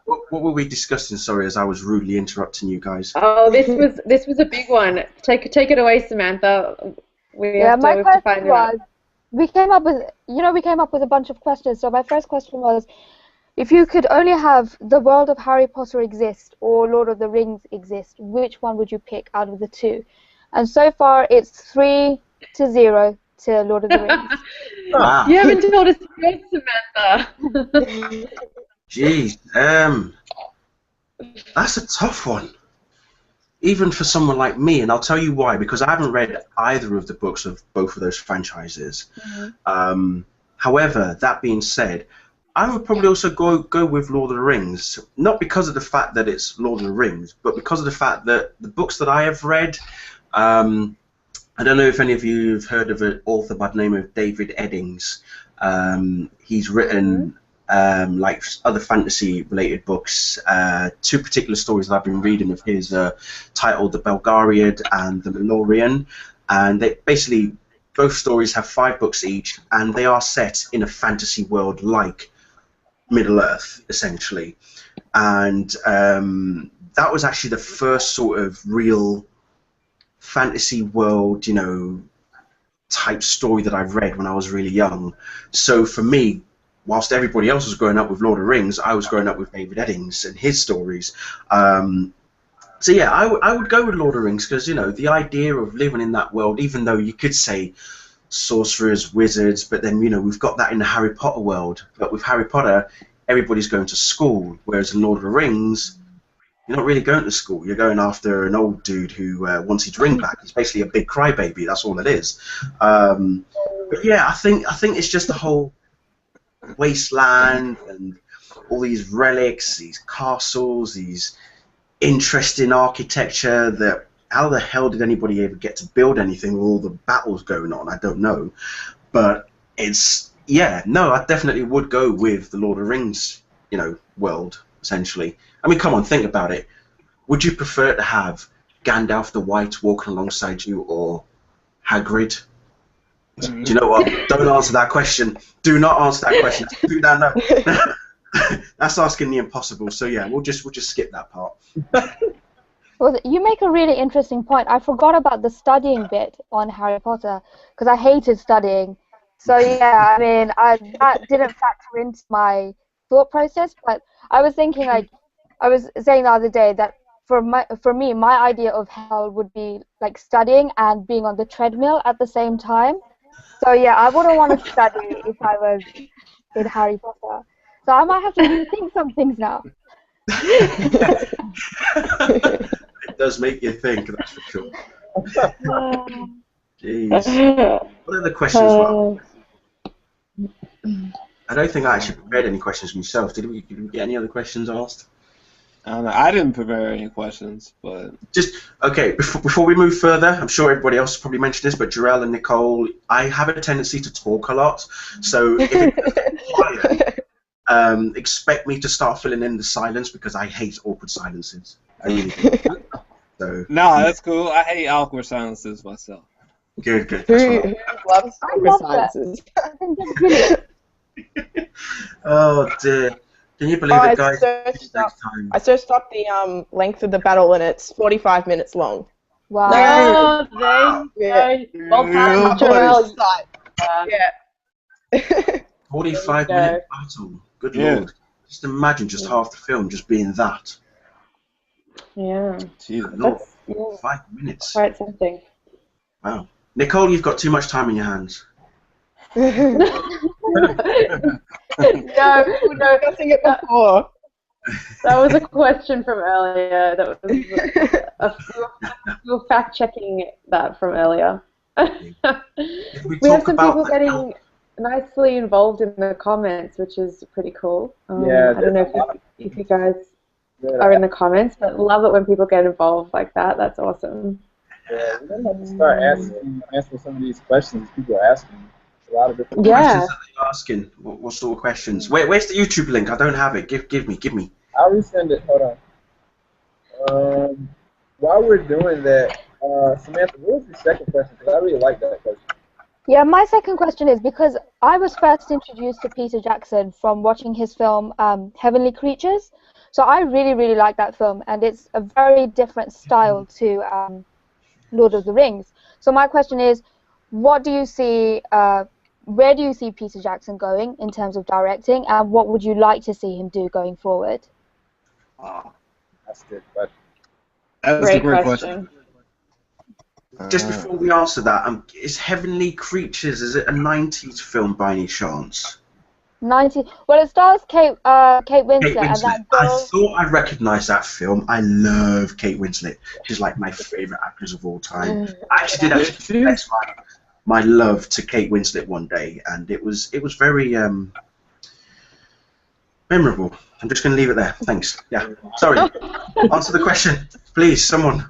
what were we discussing? Sorry, as I was rudely interrupting you guys. Oh, this was a big one. Take it away, Simantha. My question was, we came up with a bunch of questions. So my first question was, if you could only have the world of Harry Potter exist or Lord of the Rings exist, which one would you pick out of the two? And so far, it's 3-0 to Lord of the Rings. Wow. You haven't told us yet, Samantha. Jeez, that's a tough one, even for someone like me, and I'll tell you why. Because I haven't read either of the books of both of those franchises. However, that being said, I would probably also go with Lord of the Rings, not because of the fact that it's Lord of the Rings, but because of the fact that the books that I have read, I don't know if any of you have heard of an author by the name of David Eddings. He's written like other fantasy-related books. Two particular stories that I've been reading of his titled The Belgariad and The Malorian, and they basically, both stories have 5 books each, and they are set in a fantasy world like Middle-earth, essentially. And that was actually the first sort of real fantasy world, you know, type story that I've read when I was really young. So for me, whilst everybody else was growing up with Lord of the Rings, I was growing up with David Eddings and his stories. So yeah, I would go with Lord of the Rings, because, you know, the idea of living in that world, even though you could say sorcerers, wizards, but then, you know, we've got that in the Harry Potter world. But with Harry Potter, everybody's going to school, whereas in Lord of the Rings, you're not really going to school. You're going after an old dude who wants his ring back. He's basically a big crybaby. That's all it is. But yeah, I think it's just the whole wasteland and all these relics, these castles, these interesting architecture. That how the hell did anybody ever get to build anything with all the battles going on? I don't know. But it's, yeah, no, I definitely would go with the Lord of the Rings, you know, world, essentially. I mean, come on, think about it. Would you prefer to have Gandalf the White walking alongside you, or Hagrid? Do you know what? Don't answer that question. Do not answer that question. That's asking the impossible. So yeah, we'll just skip that part. Well, you make a really interesting point. I forgot about the studying bit on Harry Potter, because I hated studying. So yeah, I mean, that didn't factor into my thought process. But I was thinking, like, I was saying the other day that for me, my idea of hell would be like studying and being on the treadmill at the same time. So yeah, I wouldn't want to study if I was in Harry Potter. So I might have to rethink some things now. It does make you think, that's for sure. Jeez. What are the questions? I don't think I actually prepared any questions myself. Did we get any other questions asked? I don't know. I didn't prepare any questions, but just okay. Before we move further, I'm sure everybody else has probably mentioned this, but Jor-Els and Nicole, I have a tendency to talk a lot. So if it's quiet, expect me to start filling in the silence because I hate awkward silences. I really do. So, No, that's cool. I hate awkward silences myself. good. That's what Who loves I awkward love that. silences? I think that's brilliant. Oh dear. Can you believe it, guys? Next time. I searched up the length of the battle, and it's 45 minutes long. Wow. Oh, there you go. Well Yeah. played, Jor-Els. Yeah. 45-minute battle. Good Yeah. lord. Just imagine just half the film just being that. Yeah, Jesus. Lord, yeah, 5 minutes. quite something. Wow. Nicole, you've got too much time in your hands. No, Discussing it before. that was a question from earlier. That was we were fact checking that from earlier. If We have talk some about people that- getting nicely involved in the comments, which is pretty cool. Yeah, I don't know if you guys are in the comments, but love it when people get involved like that. That's awesome. Yeah, we're gonna have to start answering some of these questions people are asking. A lot of different Yeah. questions that they're asking. What sort of questions? Where's the YouTube link? I don't have it. Give me. I'll resend it. Hold on. While we're doing that, Samantha, what was your second question? Because I really like that question. Yeah, my second question is because I was first introduced to Peter Jackson from watching his film Heavenly Creatures. So I really, really like that film, and it's a very different style to Lord of the Rings. So my question is, what do you see, where do you see Peter Jackson going in terms of directing, and what would you like to see him do going forward? That's good. But That's a great question. Just before we answer that, is Heavenly Creatures, is it a 90s film by any chance? 90. Well, it stars Kate Winslet, Kate and Winslet. that I girl. thought I recognised that film. I love Kate Winslet. She's like my favourite actress of all time. I actually did confess my love to Kate Winslet one day, and it was very memorable. I'm just going to leave it there. Thanks. Yeah. Sorry. Answer the question, please, someone.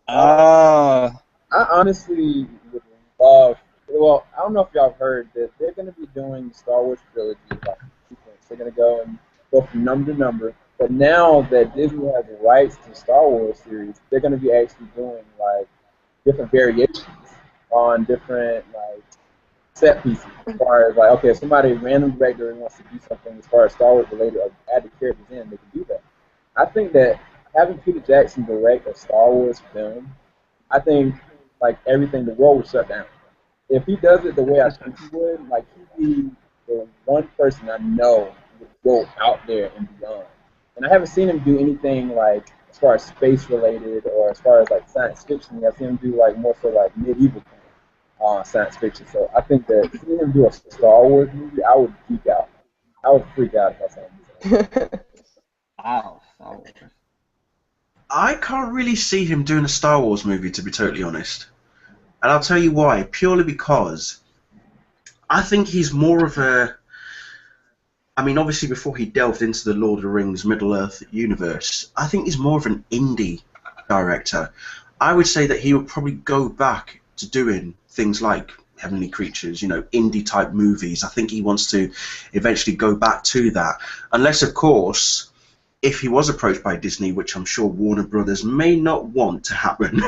I honestly would love. Well, I don't know if y'all have heard that they're going to be doing the Star Wars trilogy. Like, they're going to go from number to number. But now that Disney has the rights to Star Wars series, they're going to be actually doing like different variations on different like set pieces. As far as like, okay, if somebody random director wants to do something as far as Star Wars related or add the characters in, they can do that. I think that having Peter Jackson direct a Star Wars film, I think like everything, the world would shut down. If he does it the way I think he would, like he'd be the one person I know would go out there and beyond. And I haven't seen him do anything like as far as space related or as far as like science fiction. I've seen him do like more so like medieval science fiction. So I think that seeing him do a Star Wars movie, I would geek out. I would freak out if I saw him. Wow. I can't really see him doing a Star Wars movie, to be totally honest. And I'll tell you why. Purely because I think he's more of a... I mean, obviously before he delved into the Lord of the Rings Middle-earth universe, I think he's more of an indie director. I would say that he would probably go back to doing things like Heavenly Creatures, you know, indie-type movies. I think he wants to eventually go back to that. Unless, of course... if he was approached by Disney, which I'm sure Warner Brothers may not want to happen,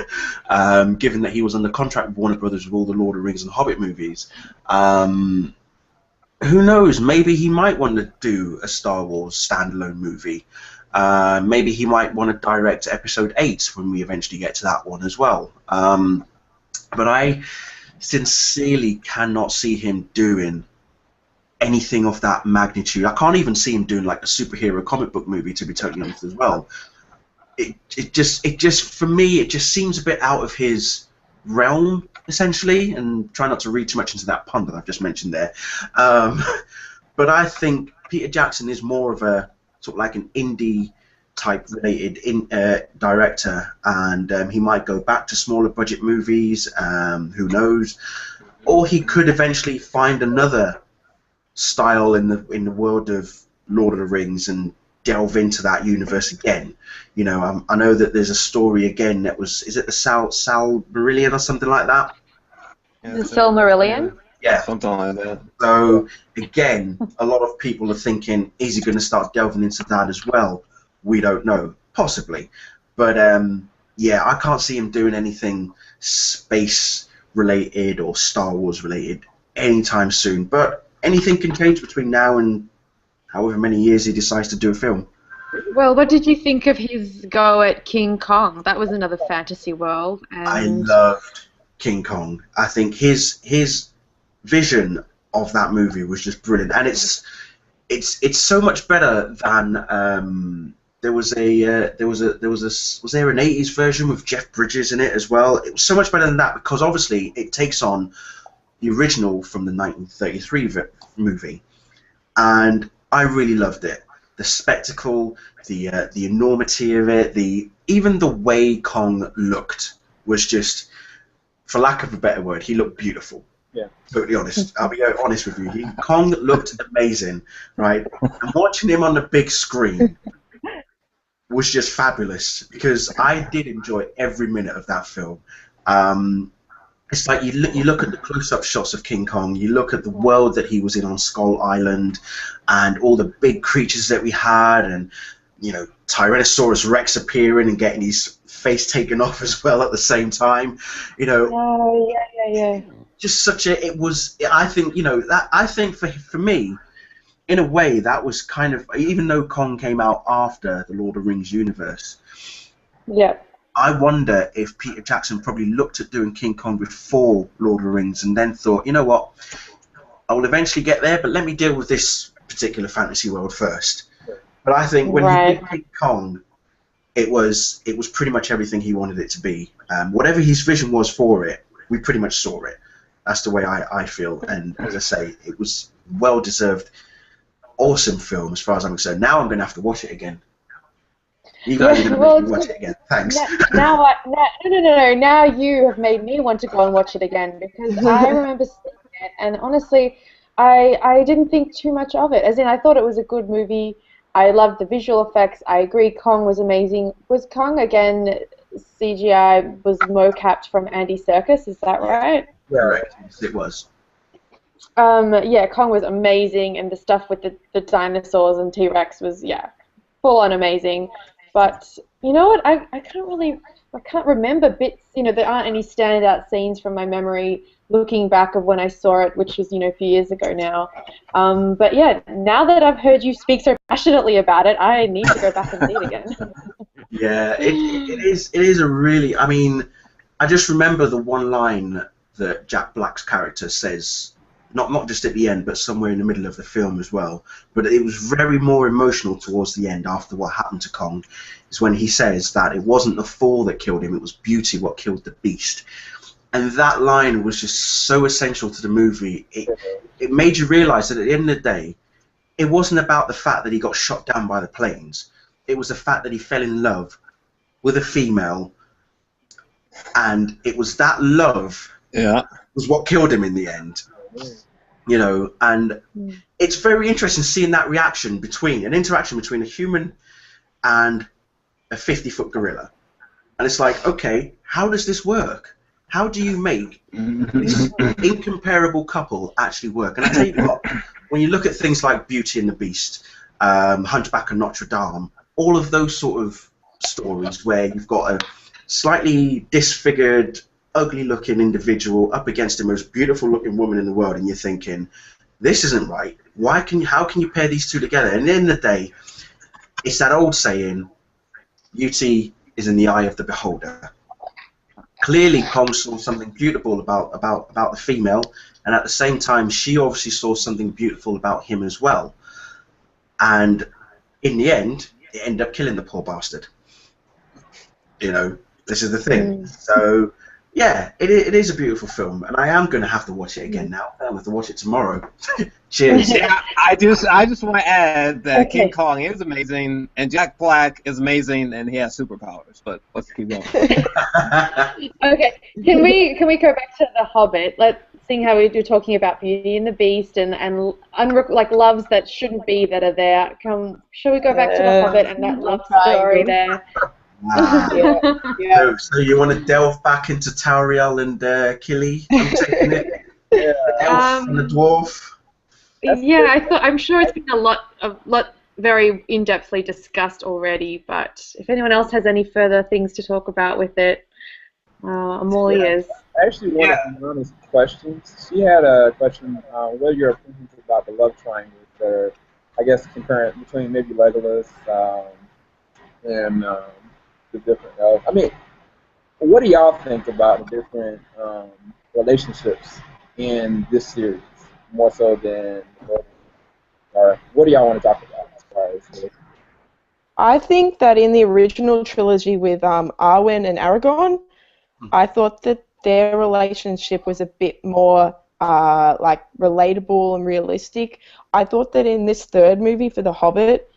given that he was under contract with Warner Brothers with all the Lord of the Rings and Hobbit movies, who knows? Maybe he might want to do a Star Wars standalone movie. Maybe he might want to direct Episode 8 when we eventually get to that one as well. But I sincerely cannot see him doing anything of that magnitude. I can't even see him doing like a superhero comic book movie, to be totally honest as well. It just for me it just seems a bit out of his realm essentially, and try not to read too much into that pun that I've just mentioned there. But I think Peter Jackson is more of a sort of like an indie type related director, and he might go back to smaller budget movies, who knows, or he could eventually find another style in the world of Lord of the Rings and delve into that universe again. You know, I know that there's a story again that was, is it the Silmarillion or something like that? The Silmarillion? Yeah. Something like that. So again, a lot of people are thinking, is he going to start delving into that as well? We don't know, possibly, but yeah, I can't see him doing anything space related or Star Wars related anytime soon. But anything can change between now and however many years he decides to do a film. Well, what did you think of his go at King Kong? That was another fantasy world. And I loved King Kong. I think his vision of that movie was just brilliant, and it's so much better than was there an 80s version with Jeff Bridges in it as well? It was so much better than that because obviously it takes on the original from the 1933 movie, and I really loved it. The spectacle, the enormity of it, even the way Kong looked was just, for lack of a better word, he looked beautiful. Yeah. Totally honest. I'll be honest with you. Kong looked amazing, right? And watching him on the big screen was just fabulous because I did enjoy every minute of that film. It's like you look at the close-up shots of King Kong, you look at the world that he was in on Skull Island, and all the big creatures that we had, and Tyrannosaurus Rex appearing and getting his face taken off as well at the same time. Oh yeah. Just such a I think for me, in a way, that was kind of, even though Kong came out after the Lord of the Rings universe. Yeah. I wonder if Peter Jackson probably looked at doing King Kong before Lord of the Rings and then thought, you know what, I will eventually get there, but let me deal with this particular fantasy world first. But I think when he did King Kong, it was pretty much everything he wanted it to be. Whatever his vision was for it, we pretty much saw it. That's the way I feel. And as I say, it was well-deserved, awesome film as far as I'm concerned. Now I'm going to have to watch it again. You guys are going to make me watch it again. Thanks. No. Now you have made me want to go and watch it again because I remember seeing it, and honestly, I didn't think too much of it. As in, I thought it was a good movie. I loved the visual effects. I agree, Kong was amazing. Was Kong, again, CGI, was mocapped from Andy Serkis, is that right? Yeah, right. It was. Yeah, Kong was amazing, and the stuff with the dinosaurs and T-Rex was, full on amazing. But you know what? I can't remember bits. There aren't any standout scenes from my memory looking back of when I saw it, which was a few years ago now. But yeah, now that I've heard you speak so passionately about it, I need to go back and see it again. Yeah, it is a really. I mean, I just remember the one line that Jack Black's character says. Not just at the end, but somewhere in the middle of the film as well. But it was very more emotional towards the end after what happened to Kong. Is when he says that it wasn't the fall that killed him, it was beauty what killed the beast. And that line was just so essential to the movie. It made you realise that at the end of the day, it wasn't about the fact that he got shot down by the planes. It was the fact that he fell in love with a female, and it was that love was what killed him in the end. And it's very interesting seeing that reaction between an interaction between a human and a 50-foot gorilla. And it's like, okay, how does this work? How do you make this incomparable couple actually work? And I tell you what, when you look at things like Beauty and the Beast, Hunchback of Notre Dame, all of those sort of stories where you've got a slightly disfigured, ugly-looking individual up against the most beautiful-looking woman in the world, and you're thinking, this isn't right. How can you pair these two together? And at the end of the day, it's that old saying, beauty is in the eye of the beholder. Clearly, Kong saw something beautiful about the female, and at the same time, she obviously saw something beautiful about him as well. And in the end, it ended up killing the poor bastard. This is the thing. So. Yeah, it is a beautiful film, and I am going to have to watch it again now. I'm going to have to watch it tomorrow. Cheers. Yeah, I just want to add that King Kong is amazing, and Jack Black is amazing, and he has superpowers. But let's keep going. Okay, can we go back to The Hobbit? Seeing how we were talking about Beauty and the Beast and like loves that shouldn't be that are there. Shall we go back to The Hobbit and that love story there? So you want to delve back into Tauriel and Killy? I'm taking it. The elf and the dwarf. Yeah, I'm sure it's been a lot very in-depthly discussed already, but if anyone else has any further things to talk about with it, I'm all ears. Actually, one of Nana's questions, she had a question, what are your opinions about the love triangles that are, I guess, concurrent between maybe Legolas and the different elves? I mean, what do y'all think about the different relationships in this series, more so than, or what do y'all want to talk about as far as this? I think that in the original trilogy with Arwen and Aragorn, I thought that their relationship was a bit more like relatable and realistic. I thought that in this third movie for The Hobbit,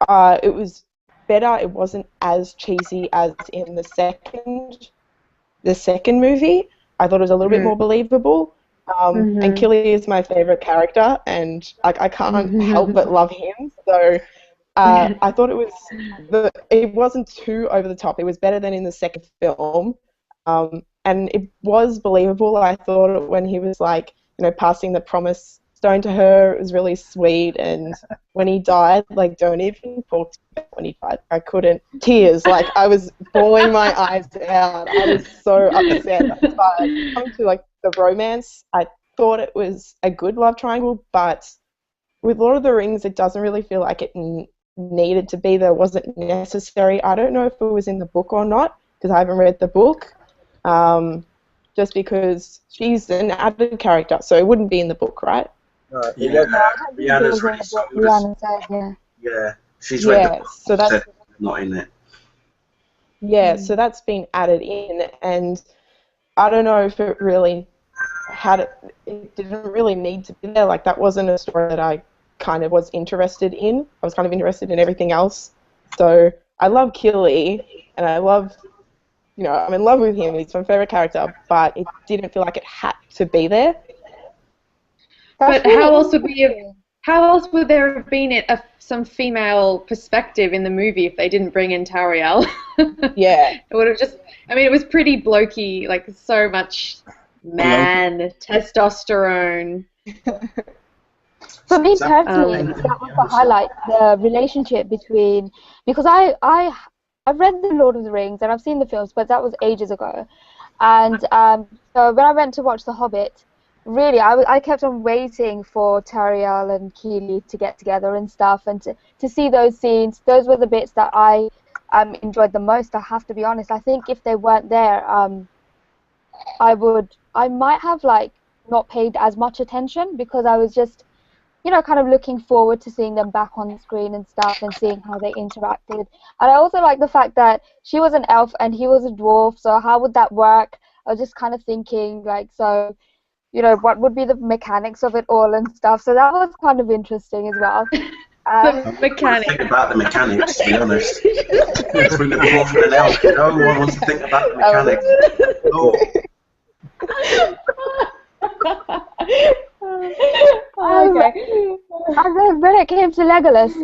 it was better. It wasn't as cheesy as in the second movie. I thought it was a little bit more believable. And Killy is my favorite character, and I can't help but love him. So I thought it wasn't too over the top. It was better than in the second film. And it was believable. I thought when he was like, passing the promise stone to her, it was really sweet. And when he died, like, don't even talk to me when he died. I couldn't. Tears, like, I was bawling my eyes out. I was so upset. But coming to like the romance, I thought it was a good love triangle. But with Lord of the Rings, it doesn't really feel like it needed to be. There wasn't necessary. I don't know if it was in the book or not because I haven't read the book. Just because she's an added character, so it wouldn't be in the book, right? Rihanna's really sold. Yeah, she's read the book, so that's not in it. Yeah, so that's been added in, and I don't know if it really it didn't really need to be there. Like, that wasn't a story that I kind of was interested in. I was kind of interested in everything else. So I love Killy, and I love, I'm in love with him. He's my favorite character, but it didn't feel like it had to be there. But how else would there have been some female perspective in the movie if they didn't bring in Tauriel? Yeah. It would have just, it was pretty blokey, like so much man, testosterone. For me personally, that was the highlight, the relationship between, because I've read The Lord of the Rings and I've seen the films, but that was ages ago. And so when I went to watch The Hobbit, really, I kept on waiting for Tauriel and Keely to get together and stuff, and to see those scenes. Those were the bits that I enjoyed the most, I have to be honest. I think if they weren't there, I might have not paid as much attention, because I was just, kind of looking forward to seeing them back on the screen and stuff and seeing how they interacted. And I also like the fact that she was an elf and he was a dwarf, so how would that work? I was just kind of thinking, so, what would be the mechanics of it all and stuff. So that was kind of interesting as well. The mechanics. Think about the mechanics, to be honest. Between the dwarf and an elf, no one wants to think about the mechanics. And when it came to Legolas,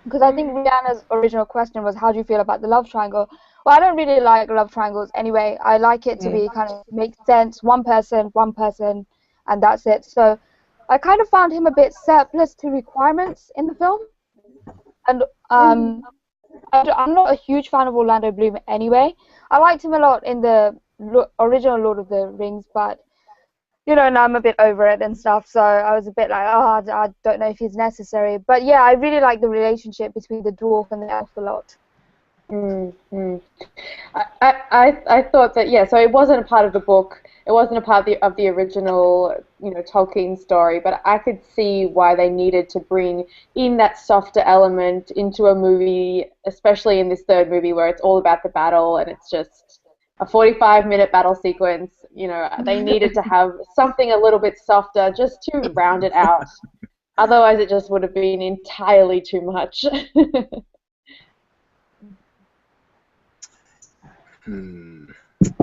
because I think Rihanna's original question was, how do you feel about the love triangle? Well, I don't really like love triangles anyway. I like it to be kind of make sense, one person, and that's it. So I kind of found him a bit surplus to requirements in the film. And I'm not a huge fan of Orlando Bloom anyway. I liked him a lot in the original Lord of the Rings, but now I'm a bit over it and stuff, so I was a bit like, I don't know if he's necessary. But yeah, I really like the relationship between the dwarf and the elf a lot. I thought that, so it wasn't a part of the book, it wasn't a part of the original, Tolkien story, but I could see why they needed to bring in that softer element into a movie, especially in this third movie where it's all about the battle and it's just a 45-minute battle sequence. They needed to have something a little bit softer just to round it out. Otherwise, it just would have been entirely too much.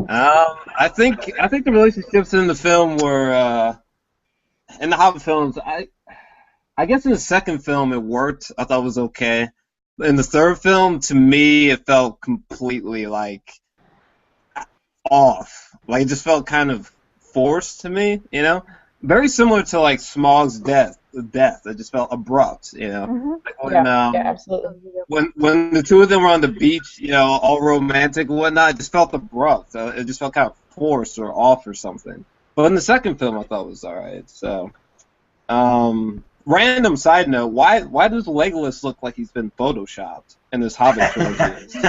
I think the relationships in the film were in the Hobbit films. I guess in the second film it worked. I thought it was okay. In the third film, to me, it felt completely off. It just felt kind of forced to me, you know? Very similar to like Smaug's death. It just felt abrupt, you know? Like when, yeah, absolutely. when the two of them were on the beach, you know, all romantic and whatnot, it just felt abrupt. It just felt kind of forced or off or something. But in the second film, I thought it was alright. So, random side note: why does Legolas look like he's been photoshopped in this Hobbit trilogy?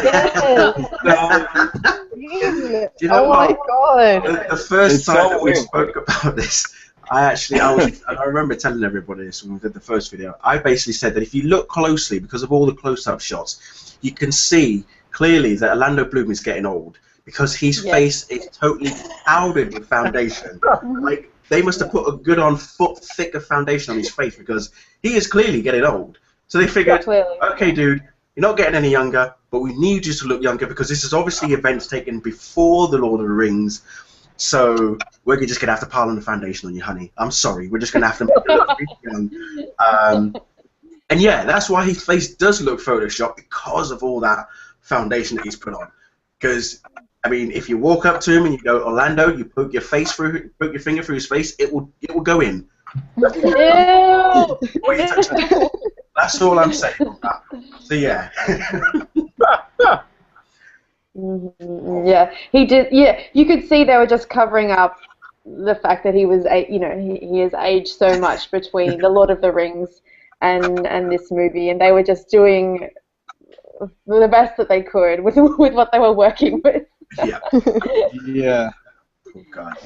You know Oh my god! The first It's time so that we weird. spoke about this, I remember telling everybody this when we did the first video. I basically said that if you look closely, because of all the close-up shots, you can see clearly that Orlando Bloom is getting old because his face is totally powdered with foundation. Like they must have put a good on foot thick of foundation on his face because he is clearly getting old. So they figured, okay, dude, you're not getting any younger, but we need you to look younger because this is obviously events taken before the Lord of the Rings. So we're just gonna have to pile on the foundation on you, honey. I'm sorry, we're just gonna have to make it look really young. And yeah, that's why his face does look photoshopped because of all that foundation that he's put on. Because I mean, if you walk up to him and you go, Orlando, you poke your finger through his face, it will go in. That's all I'm saying on that. So yeah. Yeah, he did. Yeah, you could see they were just covering up the fact that he was, you know, he has aged so much between the Lord of the Rings and this movie, and they were just doing the best that they could with what they were working with. Yeah. Yeah. Oh God.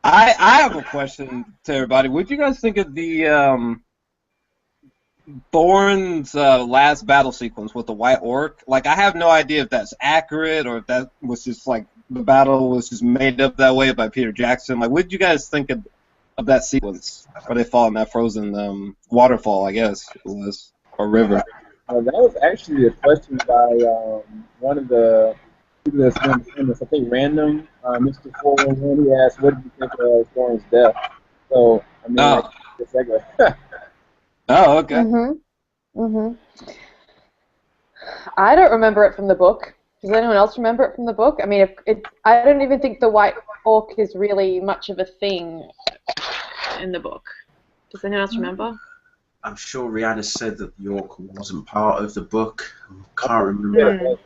I have a question to everybody. What do you guys think of the Thorin's last battle sequence with the White Orc? Like, I have no idea if that's accurate or if that was just like the battle was just made up that way by Peter Jackson. Like, what did you guys think of that sequence where they fall in that frozen waterfall? I guess it was, or river. That was actually a question by one of the people that's been in this, I think, random, Mr. 411. He asked, "What did you think of Thorin's death?" So, I mean, like, it's segue. Oh, okay. I don't remember it from the book. Does anyone else remember it from the book? I mean, I don't even think the White Orc is really much of a thing in the book. Does anyone else remember? I'm sure Rihanna said that the Orc wasn't part of the book. I can't remember.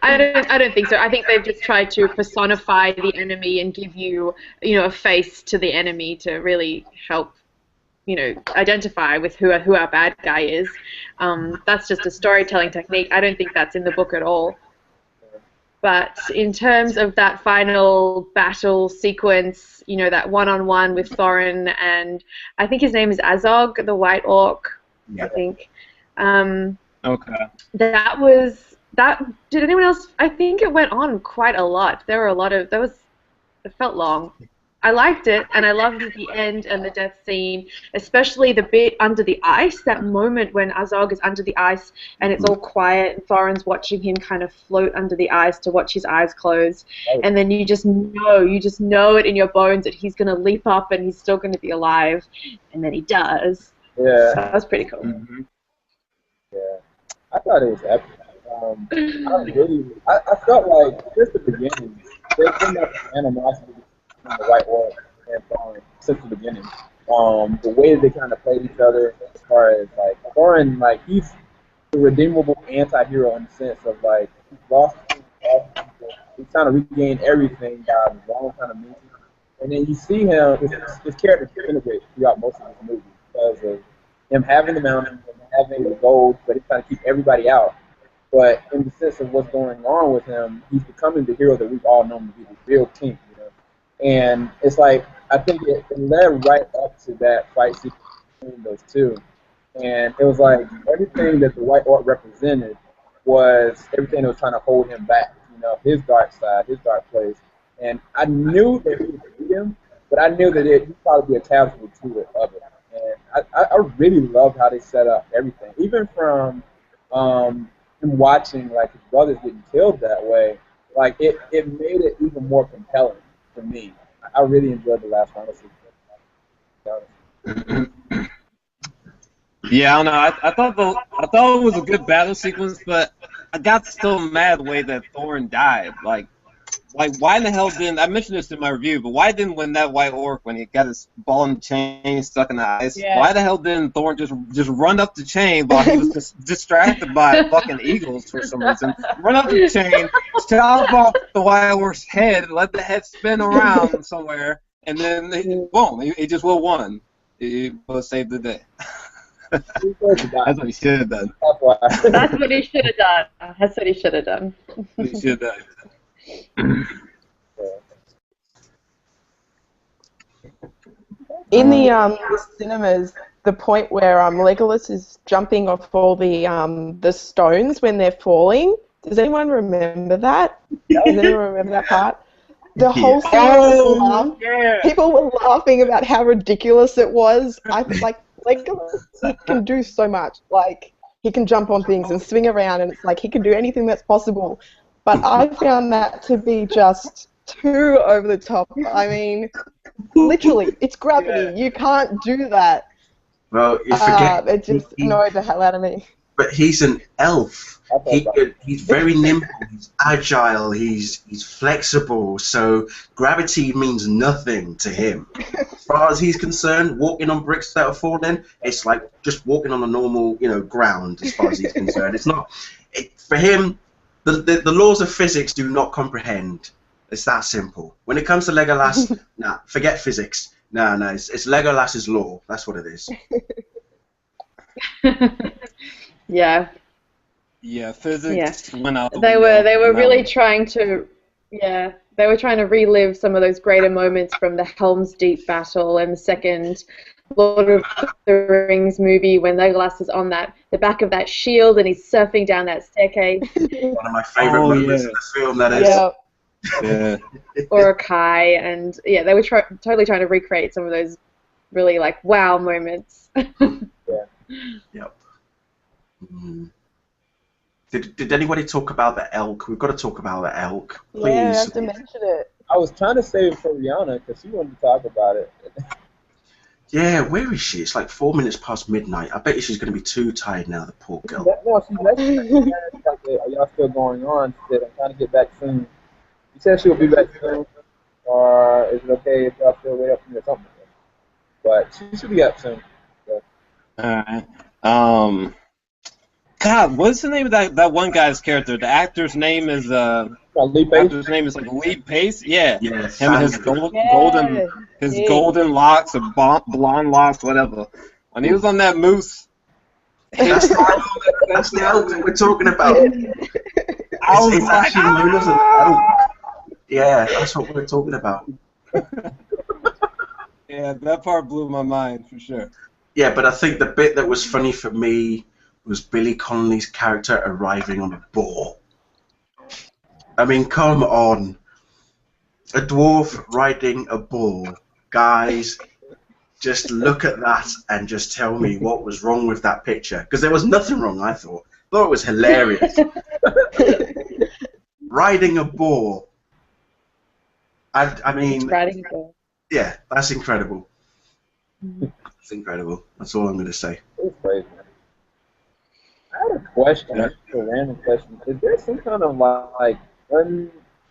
I don't think so. I think they've just tried to personify the enemy and give you, a face to the enemy to really help, identify with who our bad guy is. That's just a storytelling technique. I don't think that's in the book at all. But in terms of that final battle sequence, that one-on-one with Thorin and I think his name is Azog, the White Orc, I think. Okay. Did anyone else? I think it went on quite a lot. There were a lot of, it felt long. I liked it, and I loved the end and the death scene, especially the bit under the ice, that moment when Azog is under the ice and it's all quiet and Thorin's watching him kind of float under the ice to watch his eyes close. And then you just know it in your bones that he's going to leap up and he's still going to be alive. And then he does. Yeah. So that was pretty cool. Yeah. I thought it was epic. I felt like just the beginning, there's been that animosity between the White Orc and Thorin since the beginning. The way that they kind of played each other, as far as like Thorin, like he's the redeemable anti-hero in the sense of like he's lost people, he's trying to regain everything by his own kind of movie. And then you see him, his character disintegrates throughout most of this movie because of him having the mountain, and having the gold, but he's trying to keep everybody out. But in the sense of what's going on with him, he's becoming the hero that we've all known to be, the real king, And it's like, I think it led right up to that fight sequence between those two. And it was like, everything that the White Orc represented was everything that was trying to hold him back, his dark side, his dark place. And I knew that he would beat him, but I knew that he'd probably be a casualty to it of it. And I really loved how they set up everything. Even from him watching like his brothers getting killed that way, like it made it even more compelling for me. I really enjoyed the last final sequence. Yeah, I don't know. I thought it was a good battle sequence, but I got still mad the way that Thorin died. Like, like, why in the hell didn't I mentioned this in my review? But why didn't when that white orc, when he got his ball and chain stuck in the ice, why the hell didn't Thorn just run up the chain while he was just distracted by fucking eagles for some reason? Run up the chain, chop off the white orc's head, let the head spin around somewhere, and then boom, he just would have won. He would have saved the day. That's what he should have done. That's what he should have done. That's what he should have done. He should have. In the cinemas, the point where Legolas is jumping off all the stones when they're falling. Does anyone remember that? Does anyone remember that part? The whole scene, people were laughing about how ridiculous it was. I was like, Legolas, he can do so much. Like, he can jump on things and swing around, and it's like he can do anything that's possible. But I found that to be just too over the top. I mean, literally, it's gravity. You can't do that. Well, you forget. It just annoyed the hell out of me. But he's an elf. He's very nimble. He's agile. He's flexible. So gravity means nothing to him. As far as he's concerned, walking on bricks that are falling, it's like just walking on a normal, ground. As far as he's concerned, it's not. For him, the laws of physics do not comprehend. It's that simple. When it comes to Legolas, forget physics. No, it's Legolas's law. That's what it is. Yeah, physics went out. They were really trying to, they were trying to relive some of those greater moments from the Helm's Deep battle and the second Lord of the Rings movie when Legolas is on the back of that shield and he's surfing down that staircase. One of my favorite moments in the film, that is. Yeah. Or a Kai, and they were totally trying to recreate some of those really like wow moments. Yep. Mm. Did anybody talk about the elk? We've got to talk about the elk, please. Yeah, I have to mention it. I was trying to save it for Rihanna because she wanted to talk about it. Yeah, where is she? It's like 4 minutes past midnight. I bet you she's going to be too tired now, the poor girl. No, she's messaging. Are y'all still going on? She said, I'm trying to get back soon. She said she'll be back soon. Or is it okay if y'all still wait up for me or something? But she should be up soon. So. Alright. God, what's the name of that one guy's character? The actor's name is Lee Pace? actor's name is like Lee Pace. Yeah. Yes. Him and his golden locks or blonde locks, whatever. When he was on that moose. That's the elk that we're talking about. It's actually known as an elk. Yeah, that's what we're talking about. Yeah, that part blew my mind for sure. Yeah, but I think the bit that was funny for me was Billy Connolly's character arriving on a boar. I mean, come on. A dwarf riding a boar. Guys, just look at that and just tell me what was wrong with that picture. Because there was nothing wrong, I thought. I thought it was hilarious. Riding a boar. I mean... Riding a boar. Yeah, that's incredible. That's incredible. That's all I'm going to say. It's crazy. I had a question, a random question. Is there some kind of like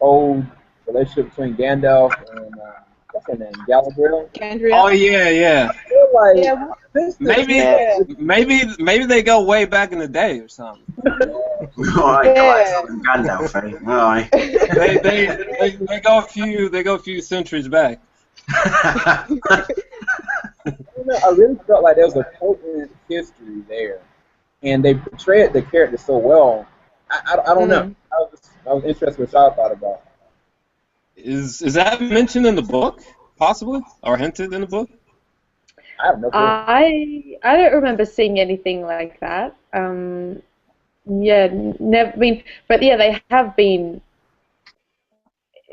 old relationship between Gandalf and what's her name, Galadriel? Oh yeah. I feel like maybe they go way back in the day or something. Alright, Gandalf, eh? Alright. They go a few centuries back. I really felt like there was a potent history there, and they portrayed the character so well. I don't know. I was interested what y'all thought about it. Is that mentioned in the book, possibly, or hinted in the book? I have no clue. I don't remember seeing anything like that. Never been. But yeah, they have been.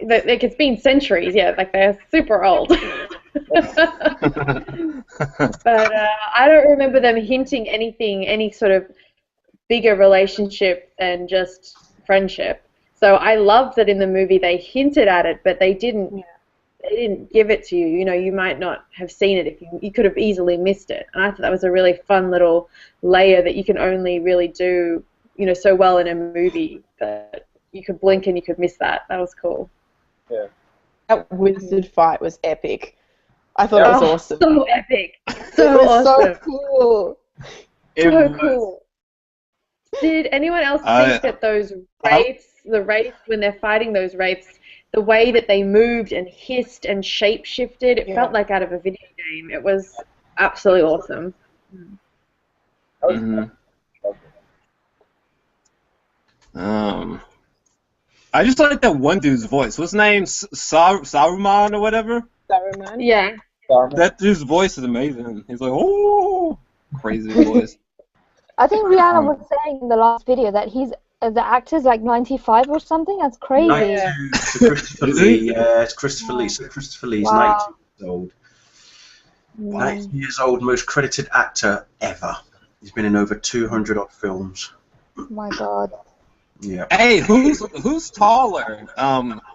Like it's been centuries. Yeah, like they're super old. But I don't remember them hinting any sort of bigger relationship than just friendship. So I loved that in the movie they hinted at it, but they didn't give it to you. You know, you might not have seen it if you could have easily missed it. And I thought that was a really fun little layer that you can only really do, so well in a movie that you could blink and you could miss that. That was cool. Yeah. That wizard fight was epic. I thought it was awesome. So epic. It So was awesome. so cool. So cool. Did anyone else think that those wraiths, the wraiths, when they're fighting those wraiths, the way that they moved and hissed and shape-shifted, it felt like out of a video game. It was absolutely awesome. I just like that one dude's voice. What's his name? Saruman or whatever? Saruman? Yeah. That dude's voice is amazing. He's like, oh, crazy voice. I think Rihanna was saying in the last video that the actor's like 95 or something. That's crazy. 92. So Christopher Lee. Yeah, it's Christopher Lee. So Christopher Lee's 92 years old. 90 years old, most credited actor ever. He's been in over 200 odd films. Oh my God. Yeah. Hey, who's taller?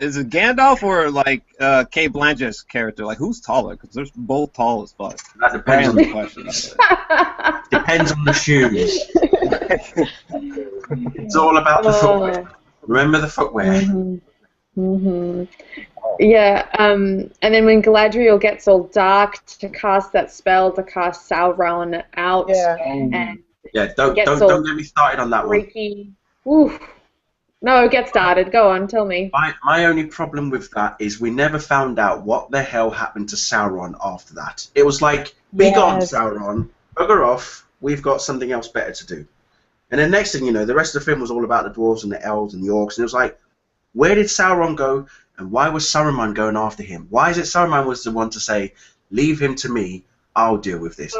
Is it Gandalf or like Kate Blanchett's character? Like, who's taller? Because they're both tall as fuck. That depends on the question. Depends on the shoes. It's all about the footwear. Remember the footwear. Yeah, and then when Galadriel gets all dark to cast that spell to cast Sauron out, and don't get me started on that freaky. Oof. No, get started. Go on, tell me. My only problem with that is we never found out what the hell happened to Sauron after that. It was like, be gone, Sauron, bugger off, we've got something else better to do. And then next thing you know, the rest of the film was all about the dwarves and the elves and the orcs, and it was like, where did Sauron go, and why was Saruman going after him? Why is it Saruman was the one to say, leave him to me, I'll deal with this?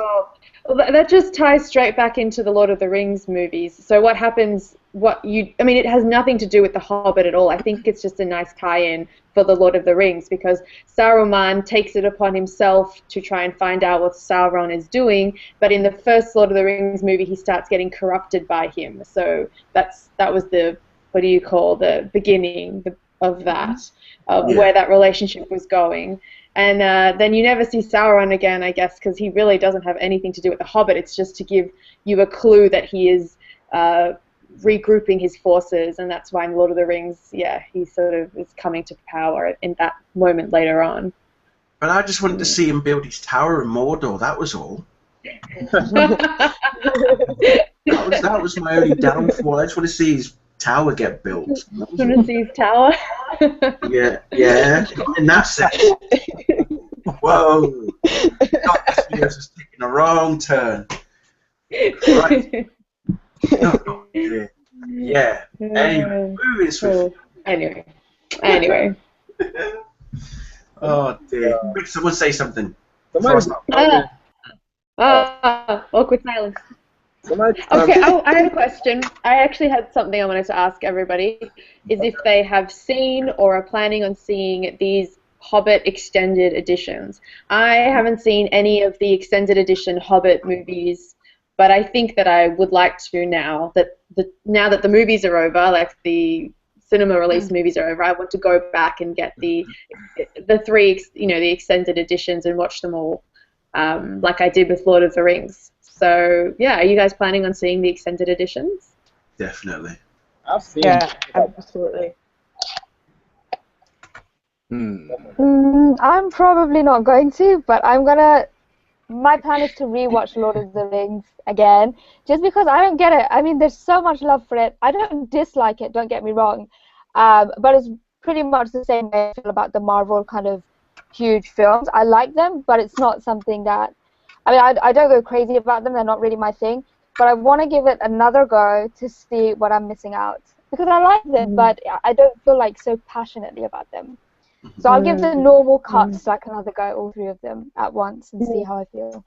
Well, that just ties straight back into the Lord of the Rings movies. So what happens, I mean, it has nothing to do with the Hobbit at all. I think it's just a nice tie-in for the Lord of the Rings, because Saruman takes it upon himself to try and find out what Sauron is doing, but in the first Lord of the Rings movie, he starts getting corrupted by him. So that was the, what do you call, the beginning of that, where that relationship was going. And then you never see Sauron again, I guess, because he really doesn't have anything to do with the Hobbit. It's just to give you a clue that he is regrouping his forces, and that's why in Lord of the Rings, he sort of is coming to power in that moment later on. But I just wanted to see him build his tower in Mordor, that was all. that was my only downfall. I just want to see his tower get built. You want to see his tower? yeah, in that sense. Whoa. God, this video's just taking a wrong turn. Right. Oh, dear. Yeah. Anyway, moving swiftly. Anyway. Oh dear. Quick, someone say something. Awkward silence. Okay, I had a question. I actually had something I wanted to ask everybody, is if they have seen or are planning on seeing these Hobbit extended editions. I haven't seen any of the extended edition Hobbit movies, but I think that I would like to now that the movies are over, like the cinema release movies are over. I want to go back and get the three, the extended editions and watch them all, like I did with Lord of the Rings. So yeah, are you guys planning on seeing the extended editions? Definitely. I've seen. Yeah, absolutely. I'm probably not going to, but my plan is to rewatch Lord of the Rings again, just because I don't get it. I mean, there's so much love for it. I don't dislike it, don't get me wrong, but it's pretty much the same way I feel about the Marvel kind of huge films. I like them, but it's not something that, I mean, I don't go crazy about them. They're not really my thing, but I want to give it another go to see what I'm missing out, because I like them, but I don't feel like so passionately about them. So I'll give the normal cuts like another go, all three of them at once, and see how I feel.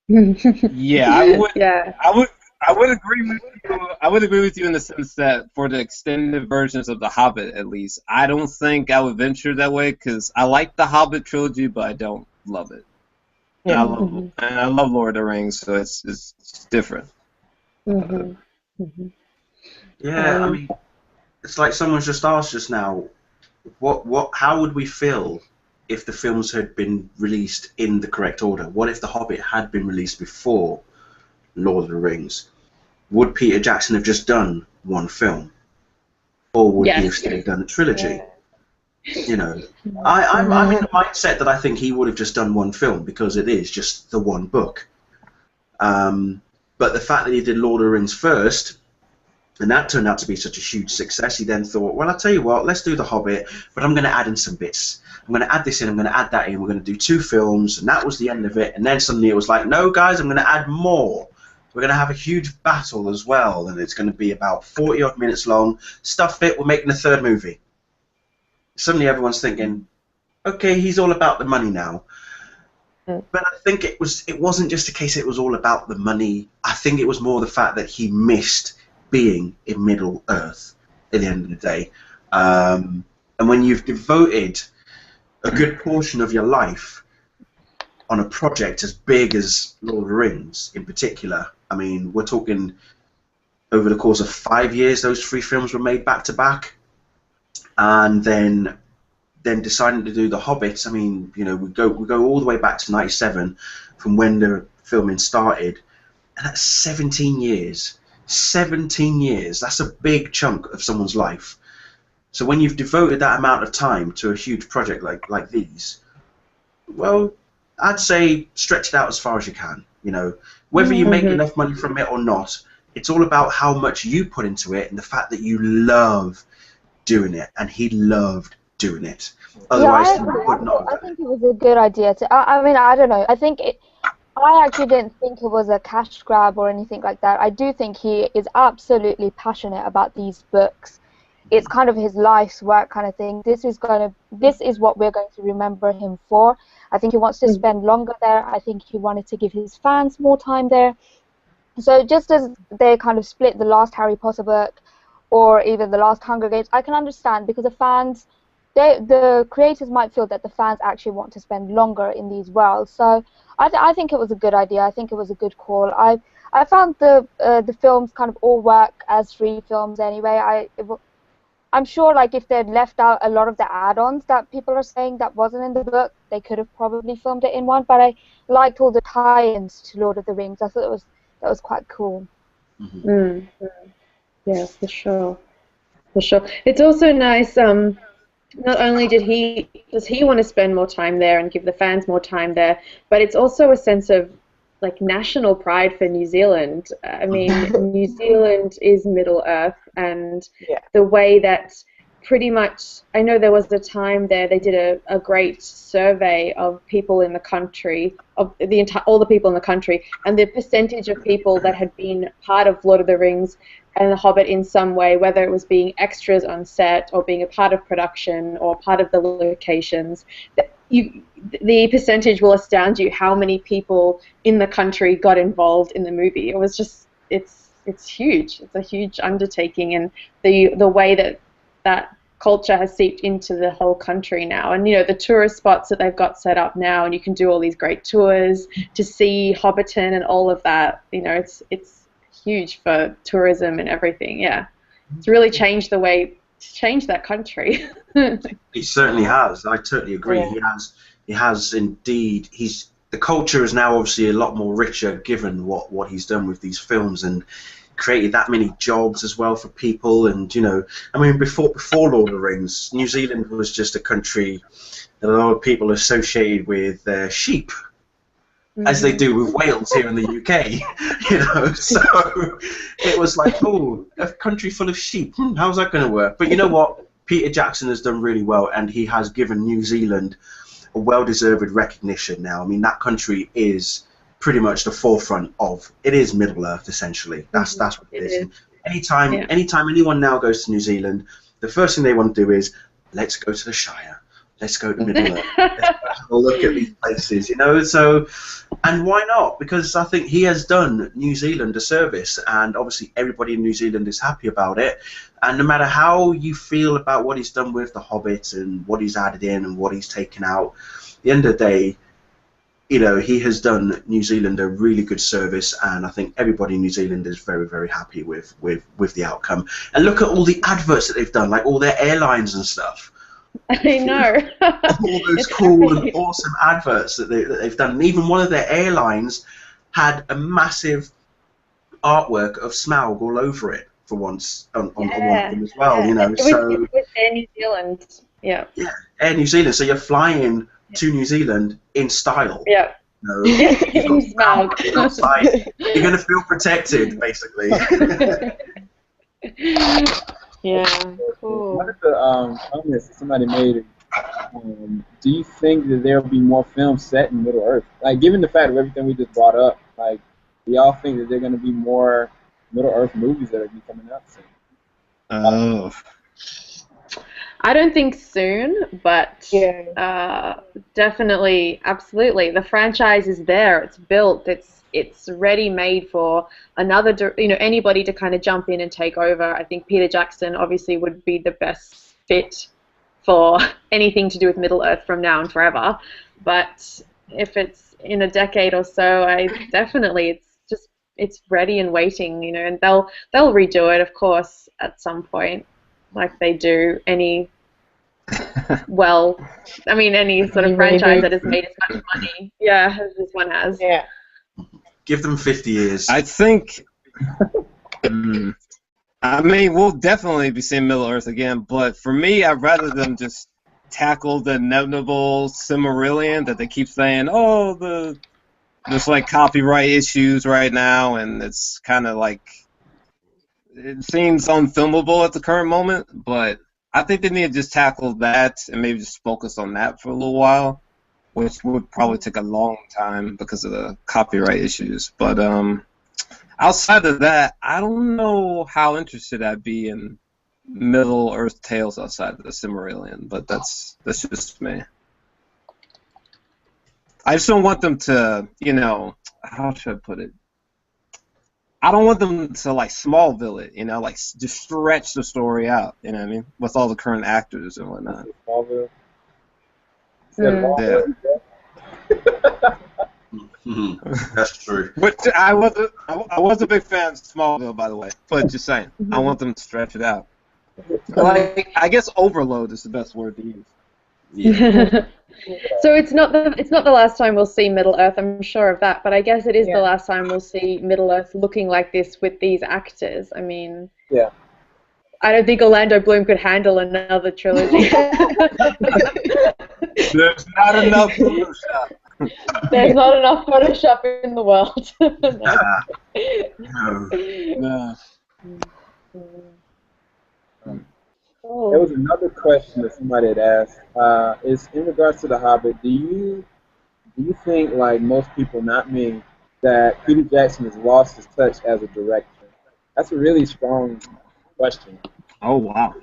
Yeah, I would agree with you. I would agree with you in the sense that for the extended versions of The Hobbit, at least, I don't think I would venture that way, because I like the Hobbit trilogy, but I don't love it. Yeah. And I love Lord of the Rings, so it's different. Yeah, I mean, it's like someone's just asked just now, how would we feel if the films had been released in the correct order? What if The Hobbit had been released before Lord of the Rings? Would Peter Jackson have just done one film, or would he have still done a trilogy? You know, I'm in the mindset that I think he would have just done one film because it is just the one book. But the fact that he did Lord of the Rings first, and that turned out to be such a huge success, he then thought, well, I'll tell you what, let's do The Hobbit, but I'm going to add in some bits. I'm going to add this in, I'm going to add that in, we're going to do 2 films, and that was the end of it. And then suddenly it was like, no, guys, I'm going to add more. We're going to have a huge battle as well, and it's going to be about 40-odd minutes long. Stuff it, we're making a 3rd movie. Suddenly everyone's thinking, okay, he's all about the money now. But I think it wasn't just a case it was all about the money. I think it was more the fact that he missed being in Middle Earth at the end of the day. And when you've devoted a good portion of your life on a project as big as Lord of the Rings in particular, I mean, we're talking over the course of 5 years, those 3 films were made back to back. And then deciding to do The Hobbit, I mean, you know, we go all the way back to '97 from when the filming started, and that's 17 years. 17 years, that's a big chunk of someone's life. So when you've devoted that amount of time to a huge project like these, well, I'd say stretch it out as far as you can. You know, whether you make enough money from it or not, it's all about how much you put into it and the fact that you love doing it, and he loved doing it. Otherwise, he would not. I think it was a good idea to. I mean, I don't know. I actually didn't think it was a cash grab or anything like that. I do think he is absolutely passionate about these books. It's kind of his life's work kind of thing. This is what we're going to remember him for. I think he wants to spend longer there. I think he wanted to give his fans more time there. So just as they kind of split the last Harry Potter book or even the last Hunger Games, I can understand because the fans, the creators might feel that the fans actually want to spend longer in these worlds. So I think it was a good idea. I think it was a good call. I found the films kind of all work as 3 films anyway. I'm sure like if they'd left out a lot of the add-ons that people are saying that wasn't in the book, they could have probably filmed it in one. But I liked all the tie-ins to Lord of the Rings. I thought that was quite cool. Yeah, for sure. For sure. It's also nice. Not only does he want to spend more time there and give the fans more time there, but it's also a sense of like national pride for New Zealand. I mean, New Zealand is Middle Earth, and the way that pretty much, I know there was a time there they did a great survey of people in the country, of all the people in the country, and the percentage of people that had been part of Lord of the Rings and The Hobbit in some way, whether it was being extras on set or being a part of production or part of the locations, the percentage will astound you how many people in the country got involved in the movie. It was just, it's huge. It's a huge undertaking, and the way that culture has seeped into the whole country now. And, you know, the tourist spots that they've got set up now, and you can do all these great tours to see Hobbiton and all of that. You know, it's huge for tourism and everything. Yeah, it's really changed that country. He certainly has. I totally agree. Yeah. He has indeed. The culture is now obviously a lot more richer given what he's done with these films and created that many jobs as well for people. And, you know, I mean, before Lord of the Rings, New Zealand was just a country that a lot of people associated with sheep, as they do with whales here in the UK, you know. So it was like, oh, a country full of sheep. How's that going to work? But you know what? Peter Jackson has done really well, and he has given New Zealand a well-deserved recognition now. I mean, that country is pretty much the forefront of, it is Middle Earth, essentially. That's what it is. Anytime anyone now goes to New Zealand, the first thing they want to do is, let's go to the Shire. Let's go to Middle Earth. Let's have a look at these places, you know. So, and why not? Because I think he has done New Zealand a service, and obviously everybody in New Zealand is happy about it. And no matter how you feel about what he's done with The Hobbit and what he's added in and what he's taken out, at the end of the day, you know, he has done New Zealand a really good service, and I think everybody in New Zealand is very, very happy with the outcome. And look at all the adverts that they've done, like all their airlines and stuff. I know. All those cool and awesome adverts that they've done. And even one of their airlines had a massive artwork of Smaug all over it for once on one of them as well. You know, it was Air New Zealand. Yeah. Yeah, Air New Zealand. So you're flying to New Zealand in style. Yeah. You know, you've got Smog. outside. You're going to feel protected, basically. Yeah. One Cool. of the comments that somebody made, do you think that there will be more films set in Middle Earth? Like, given the fact of everything we just brought up, like, do y'all think that there are going to be more Middle Earth movies that are be coming out soon? Oh. I don't think soon, but definitely, absolutely. The franchise is there. It's built. It's ready made for another, anybody to kind of jump in and take over. I think Peter Jackson obviously would be the best fit for anything to do with Middle Earth from now and forever. But if it's in a decade or so, it's ready and waiting, and they'll redo it, of course, at some point, like they do any any sort of franchise that has made as much money, as this one has. Yeah. Give them 50 years. I think. I mean, we'll definitely be seeing Middle Earth again, but for me, I'd rather them just tackle the inevitable Silmarillion that they keep saying, there's like copyright issues right now, and it's kind of like, it seems unfilmable at the current moment, but I think they need to just tackle that and maybe just focus on that for a little while, which would probably take a long time because of the copyright issues. But outside of that, I don't know how interested I'd be in Middle Earth tales outside of the Silmarillion, but that's just me. I just don't want them to, how should I put it? I don't want them to like Smallville it, like just stretch the story out, you know what I mean, with all the current actors and whatnot. Smallville. That's true. But I was a big fan of Smallville, by the way. But just saying, I want them to stretch it out. Like, I guess overload is the best word to use. Yeah. So it's not the last time we'll see Middle Earth, I'm sure of that, but I guess it is the last time we'll see Middle Earth looking like this with these actors. I mean, I don't think Orlando Bloom could handle another trilogy. There's not enough Photoshop. There's not enough Photoshop in the world. No. There was another question that somebody had asked. Is in regards to The Hobbit, do you think, like most people, not me, that Peter Jackson has lost his touch as a director? That's a really strong question. Oh, wow.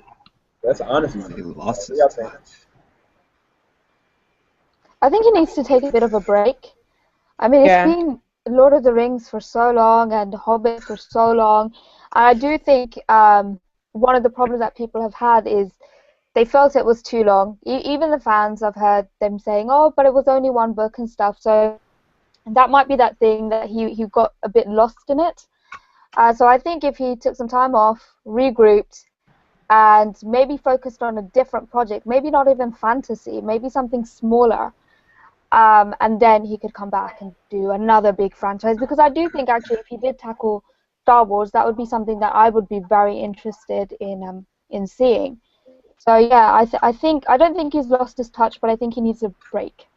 That's an honest one. He lost his touch. I think he needs to take a bit of a break. I mean, it's been Lord of the Rings for so long and Hobbit for so long. And I do think one of the problems that people have had is they felt it was too long. Even the fans, I've heard them saying, oh, but it was only one book and stuff. So that might be that thing that he got a bit lost in it. So I think if he took some time off, regrouped, and maybe focused on a different project, maybe not even fantasy, maybe something smaller, and then he could come back and do another big franchise. Because I do think, actually, if he did tackle Star Wars, that would be something that I would be very interested in seeing. So yeah, I don't think he's lost his touch, but I think he needs a break.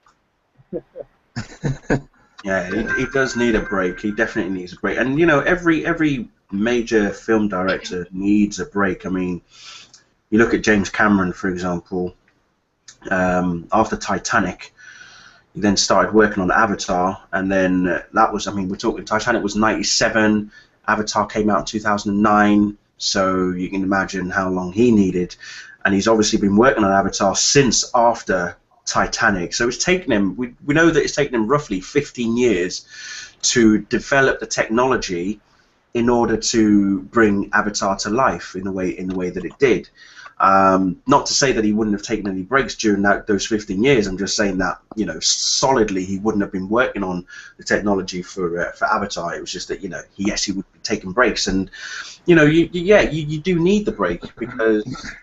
Yeah, he does need a break. He definitely needs a break. And every major film director needs a break. I mean, you look at James Cameron, for example. After Titanic, he then started working on Avatar, and then that was, we're talking, Titanic was 97. Avatar came out in 2009, so you can imagine how long he needed. And he's obviously been working on Avatar since after Titanic. So it's taken him, we know that it's taken him roughly 15 years to develop the technology in order to bring Avatar to life in the way that it did. Not to say that he wouldn't have taken any breaks during those 15 years. I'm just saying that, solidly he wouldn't have been working on the technology for Avatar. It was just that, yes, he would be taking breaks. And, you do need the break, because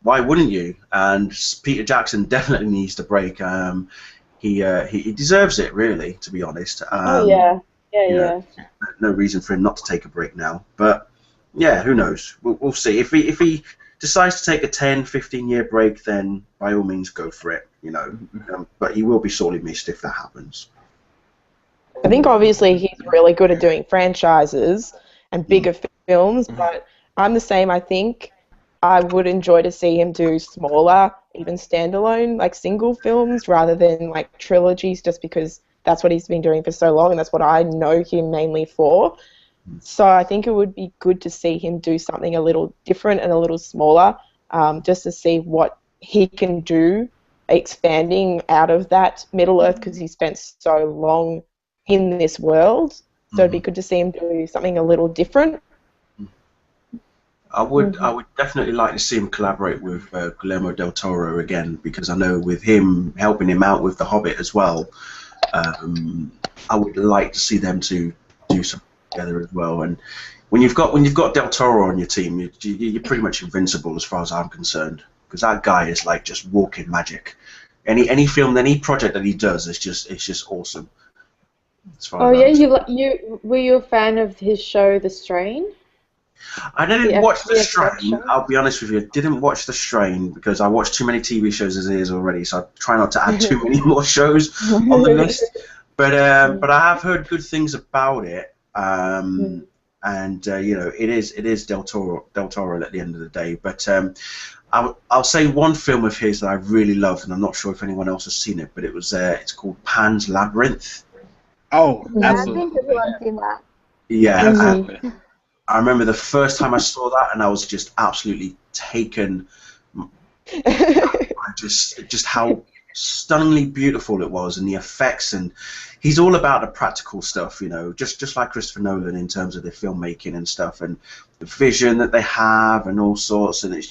why wouldn't you? And Peter Jackson definitely needs the break. He deserves it, really, to be honest. Yeah. No reason for him not to take a break now. But, yeah, who knows? We'll see. If he decides to take a 10, 15-year break, then by all means go for it, you know. But he will be sorely missed if that happens. I think obviously he's really good at doing franchises and bigger films, but I'm the same. I think I would enjoy to see him do smaller, even standalone, like single films rather than like trilogies, just because that's what he's been doing for so long and that's what I know him mainly for. So I think it would be good to see him do something a little different and a little smaller, just to see what he can do expanding out of that Middle-earth, because he spent so long in this world. So it'd be good to see him do something a little different. I would definitely like to see him collaborate with Guillermo del Toro again, because I know with him helping him out with The Hobbit as well, I would like to see them to do something together as well. And when you've got del Toro on your team, you're pretty much invincible as far as I'm concerned, because that guy is like just walking magic. Any film, any project that he does, it's just awesome. Oh yeah, were you a fan of his show The Strain? I didn't watch The Strain. I'll be honest with you, I didn't watch The Strain because I watch too many TV shows as it is already. So I try not to add too many more shows on the list. But I have heard good things about it. And you know, it is del Toro at the end of the day. But I'll say one film of his that I really loved, and I'm not sure if anyone else has seen it, but it's called Pan's Labyrinth. Oh, Yeah, absolutely. I think everyone's seen that. Yeah, I remember the first time I saw that, and I was just absolutely taken. just how stunningly beautiful it was, and the effects, and he's all about the practical stuff, you know, just like Christopher Nolan in terms of the filmmaking and stuff, and the vision that they have, and all sorts. And it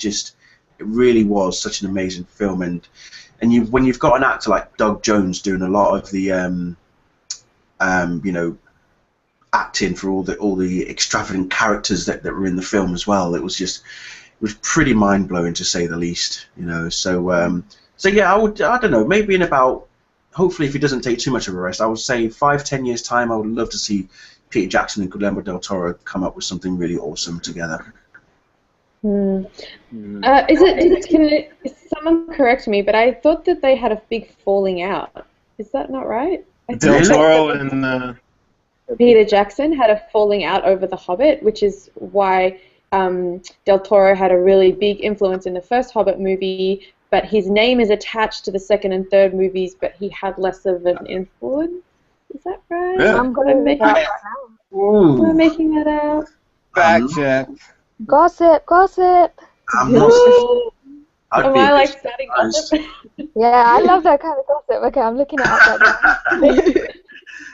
really was such an amazing film. And when you've got an actor like Doug Jones doing a lot of the you know, acting for all the extravagant characters that were in the film as well, it was pretty mind blowing to say the least, you know. So yeah, I don't know, maybe in about, hopefully if he doesn't take too much of a rest, I would say 5-10 years time, I would love to see Peter Jackson and Guillermo del Toro come up with something really awesome together. Is someone correct me, but I thought that they had a big falling out. Is that not right? Del Toro and Peter Jackson had a falling out over The Hobbit, which is why del Toro had a really big influence in the first Hobbit movie, but his name is attached to the second and third movies, but he had less of an influence. Is that right? Yeah. I'm going to make that right now. Am I making that out? fact check. Gossip. I'm not. Am I like starting gossip? Yeah, I love that kind of gossip. Okay, I'm looking it up right now.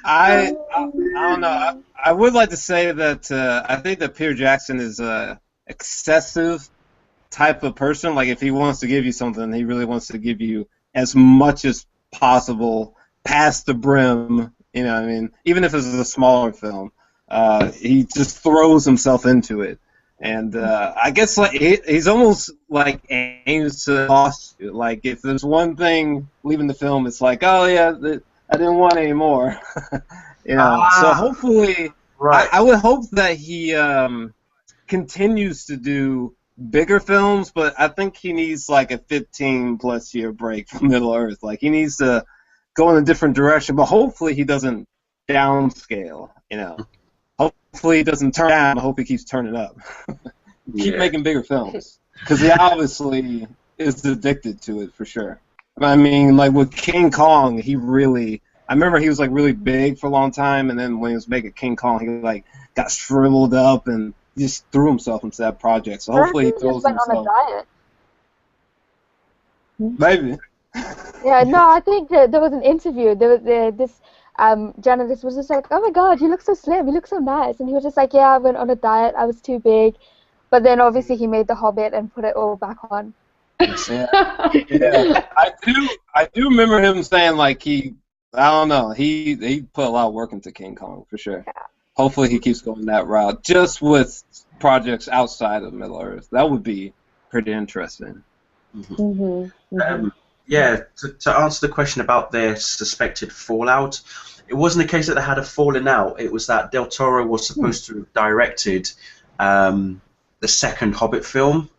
I don't know. I would like to say that I think that Peter Jackson is a excessive type of person. Like if he wants to give you something, he really wants to give you as much as possible, past the brim. You know what I mean? Even if it's a smaller film, he just throws himself into it. And I guess like he's almost like aims to cost you. Like if there's one thing leaving the film, it's like, oh yeah, I didn't want any more. You know. So hopefully, Right. I would hope that he continues to do bigger films, but I think he needs like a 15+ year break from Middle Earth. Like he needs to go in a different direction, but hopefully he doesn't downscale. You know. Hopefully he doesn't turn down. I hope he keeps turning up. Keep making bigger films, because he obviously is addicted to it for sure. I mean, like with King Kong, I remember he was like really big for a long time, and then when he was making King Kong, he like got shriveled up and just threw himself into that project. So hopefully he throws went himself. on a diet. Maybe. Yeah, no, I think there was an interview. There was this journalist was just like, "Oh my God, you look so slim. You look so nice," and he was just like, "Yeah, I went on a diet. I was too big," but then obviously he made The Hobbit and put it all back on. Yeah. I do remember him saying like he put a lot of work into King Kong for sure. Yeah. Hopefully he keeps going that route, just with projects outside of Middle Earth. That would be pretty interesting. Yeah, to answer the question about their suspected fallout, it wasn't a case that they had a falling out. It was that Del Toro was supposed to have directed the second Hobbit film,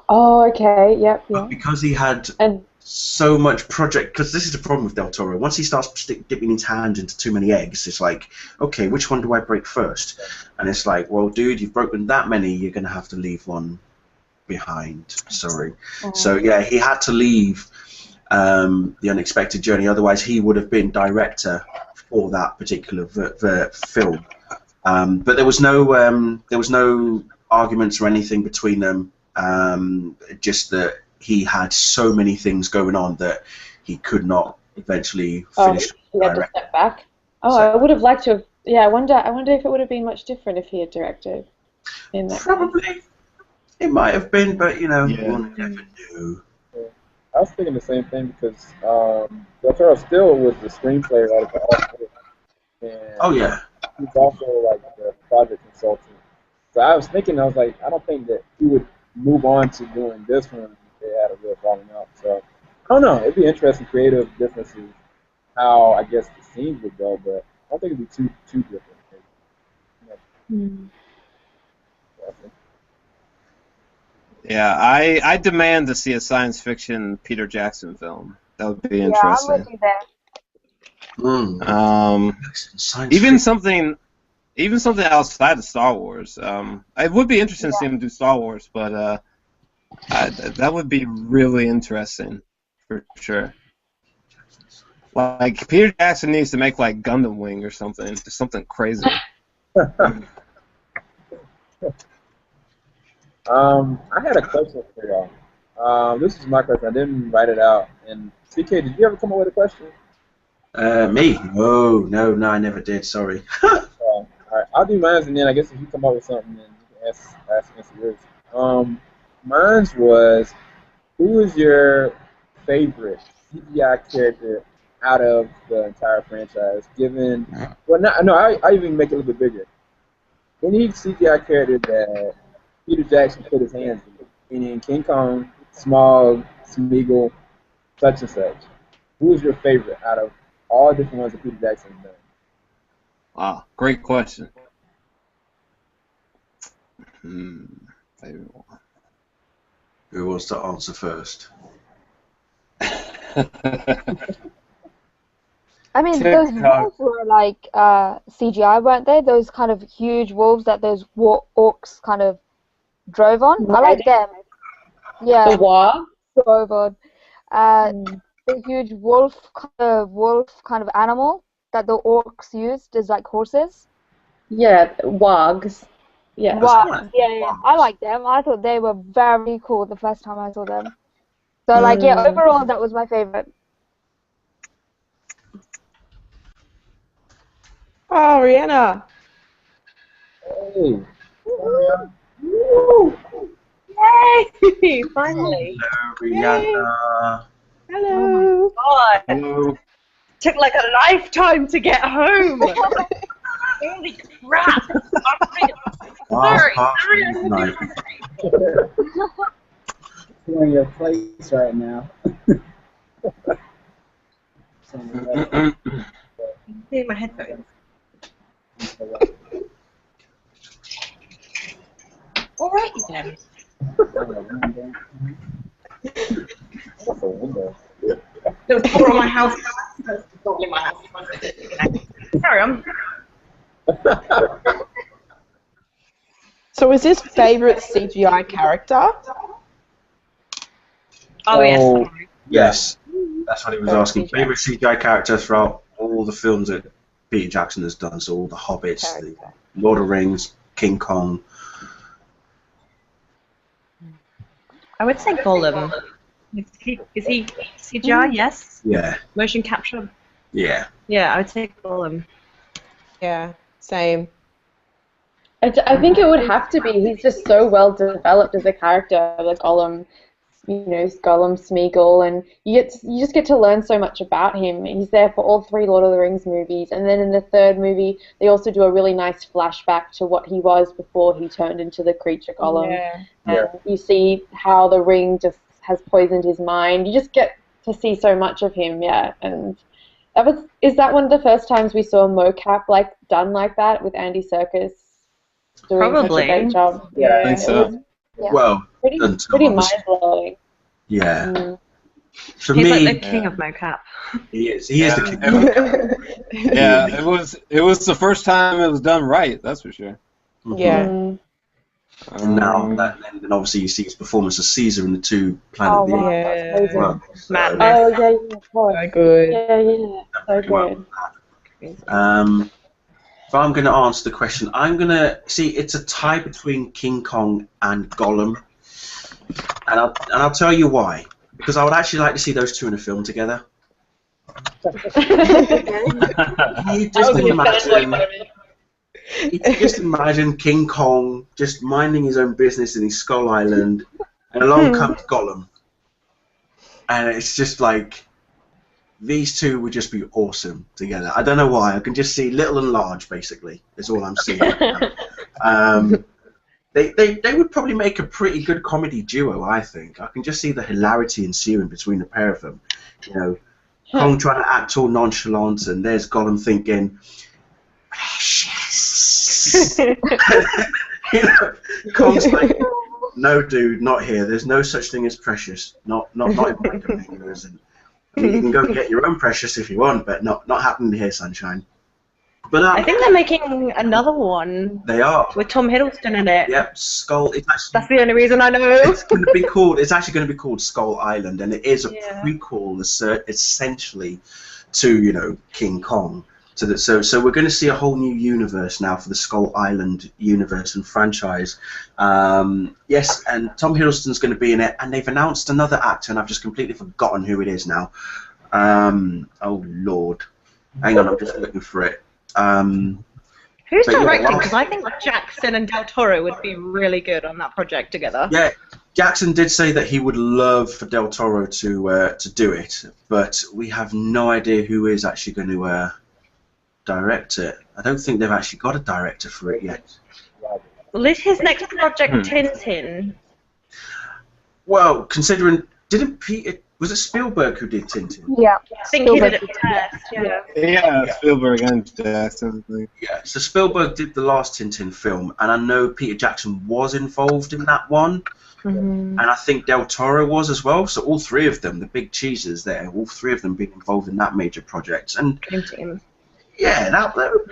Oh, okay. Yep. But Yeah. because he had And so much project, because this is the problem with Del Toro. Once he starts dipping his hand into too many eggs, it's like, okay, which one do I break first? And it's like, well, dude, you've broken that many, you're going to have to leave one behind. Sorry. So, yeah, he had to leave The Unexpected Journey, otherwise he would have been director for that particular film. But there was no arguments or anything between them. Just that he had so many things going on that he could not eventually finish. he had to step back. Oh, I would have liked to have. Yeah, I wonder if it would have been much different if he had directed. In that Probably, it might have been, but we'll never know. I was thinking the same thing because Del Toro still was the screenplay writer for all four. And Oh yeah. he's also like the project consultant. So I was thinking, I was like, I don't think that he would move on to doing this one if they had a real falling out. So I don't know. It'd be interesting, creative differences, how I guess the scenes would go, but I don't think it'd be too different. Yeah, I demand to see a science fiction Peter Jackson film. That would be interesting. Yeah, I'm with you there. Even something outside of Star Wars. It would be interesting to see him do Star Wars, but that would be really interesting for sure. Like Peter Jackson needs to make like Gundam Wing or something, just something crazy. I had a question for y'all. This is my question. I didn't write it out. And CK, did you ever come up with a question? Me? No, I never did. Sorry. All right, I'll do mine, and then I guess if you come up with something, then you can answer yours. Mine's was, who is your favorite CGI character out of the entire franchise? Given, I even make it a little bit bigger. Any CGI character that Peter Jackson put his hands in, meaning King Kong, Smog, Smeagol, such and such. Who is your favorite out of all different ones that Peter Jackson has done? Wow, great question. Favorite one. Who wants to answer first? I mean, those wolves were like CGI, weren't they? Those kind of huge wolves that those orcs kind of drove on. I like them. Yeah. The what? Drove on. The huge wolf kind of animal that the orcs used is like horses. Yeah, wargs. Yeah. Wargs. Yeah. I like them. I thought they were very cool the first time I saw them. So overall that was my favorite. Oh, Rihanna. Hey. Woo! Yay! Finally. Hello, Rihanna. Hello. God. Hello. Took like a lifetime to get home. Holy crap! Sorry. You're in your place right now. Hear my headphones. Alrighty then. What's a window? There was water on my house. Not in my house. Carry on. So is this favourite CGI character? Oh, yes. Yes, that's what he was asking. Favorite CGI character throughout all the films that Peter Jackson has done, so all the Hobbits, the Lord of the Rings, King Kong. I would say Gollum. Is he CGI? Yes. Yeah. Motion capture? Yeah. Yeah, I would say Gollum. Yeah, same. I think it would have to be. He's just so well developed as a character, like Gollum, Gollum, Smeagol, and you just get to learn so much about him. He's there for all 3 Lord of the Rings movies, and then in the 3rd movie, they also do a really nice flashback to what he was before he turned into the creature Gollum. Yeah. And you see how the ring just has poisoned his mind. You just get to see so much of him, and is that one of the first times we saw mocap done like that with Andy Serkis doing such a Probably. great job? I think so. Yeah. Well, Pretty until obviously- mind-blowing. Yeah. Mm. For He's me, like the king of mocap. he is. He is the king. Yeah, it was the first time it was done right. That's for sure. Yeah. Mm. And now, then obviously you see his performance as Caesar in the two Planet Oh, of the wow, Apes. that's Yeah. amazing. Well, so, Madness. Oh, yeah, yeah, of course. So good. Yeah, so well, good. if I'm going to answer the question, I'm going to see it's a tie between King Kong and Gollum, and I'll tell you why. Because I would actually like to see those two in a film together. Just imagine King Kong just minding his own business in his Skull Island, and along comes Gollum, and it's just like these two would just be awesome together. I don't know why. I can just see little and large, basically. Is all I'm seeing. They would probably make a pretty good comedy duo, I think. I can just see the hilarity ensuing between the pair of them. You know, Kong trying to act all nonchalant, and there's Gollum thinking, precious. You know, Kong's like, no, dude, not here. There's no such thing as precious. Not in my domain, there isn't. I mean, you can go get your own precious if you want, but not happening here, sunshine. But I think they're making another one they are. with Tom Hiddleston in it. Yep, Skull. It's actually, That's the only reason I know. it's going to be called. It's actually going to be called Skull Island, and it is a Yeah. prequel, essentially, to King Kong. So we're going to see a whole new universe now for the Skull Island universe and franchise. Yes, and Tom Hiddleston's going to be in it, and they've announced another actor, and I've just completely forgotten who it is now. Oh Lord, hang on, I'm just looking for it. Who's But yeah, directing? well- Because I think Jackson and Del Toro would be really good on that project together. Yeah, Jackson did say that he would love for Del Toro to do it, but we have no idea who is actually going to direct it. I don't think they've actually got a director for it yet. Well, is his next project Tintin? Well, considering was it Spielberg who did Tintin? Yeah. I think he did it first, yeah. Yeah, Spielberg and Jackson. Yeah, so Spielberg did the last Tintin film, and I know Peter Jackson was involved in that one, and I think Del Toro was as well. So all three of them, the big cheeses there, all three of them being involved in that major project. And Dream Team. yeah,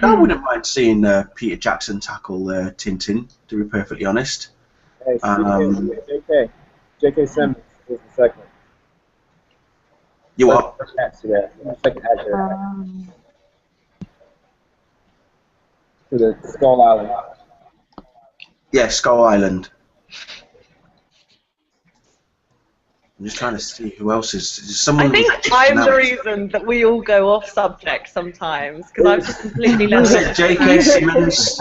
I wouldn't mind seeing Peter Jackson tackle Tintin, to be perfectly honest. Hey, J.K. Simmons is the second. You what? Second actor. To the Skull Island. Yeah, Skull Island. I'm just trying to see who else is someone. I think who's I'm the announced. reason that we all go off subject sometimes, because I've just completely Was left it J.K. Simmons?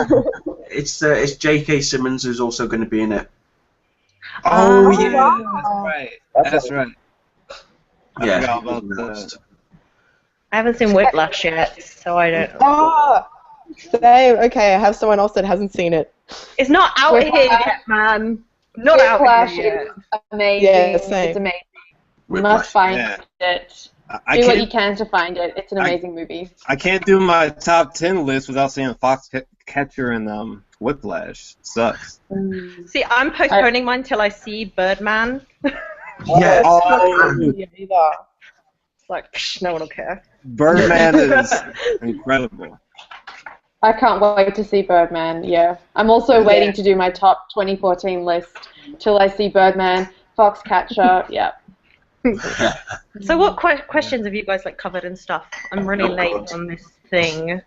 It's J.K. Simmons who's also going to be in it. Oh, yeah, that's right. That's right. I Yeah. forgot about that. I haven't seen Whiplash yet, so I don't. Oh, same. Okay, I have someone else that hasn't seen it. It's not out Whiplash. here yet, man. Not out Whiplash here yet. is amazing. Yeah, same. It's amazing. Whiplash. Must find Yeah. it. I Do what you can't. can to find it. It's an amazing movie. I can't do my top 10 list without seeing Foxcatcher and Whiplash. Sucks. See, I'm postponing mine till I see Birdman. Yes. Oh, Yeah, either. It's like, psh, no one will care. Birdman is incredible. I can't wait to see Birdman, yeah. I'm also waiting to do my top 2014 list till I see Birdman, Foxcatcher, yeah. So what questions have you guys covered and stuff? I'm really late on this thing.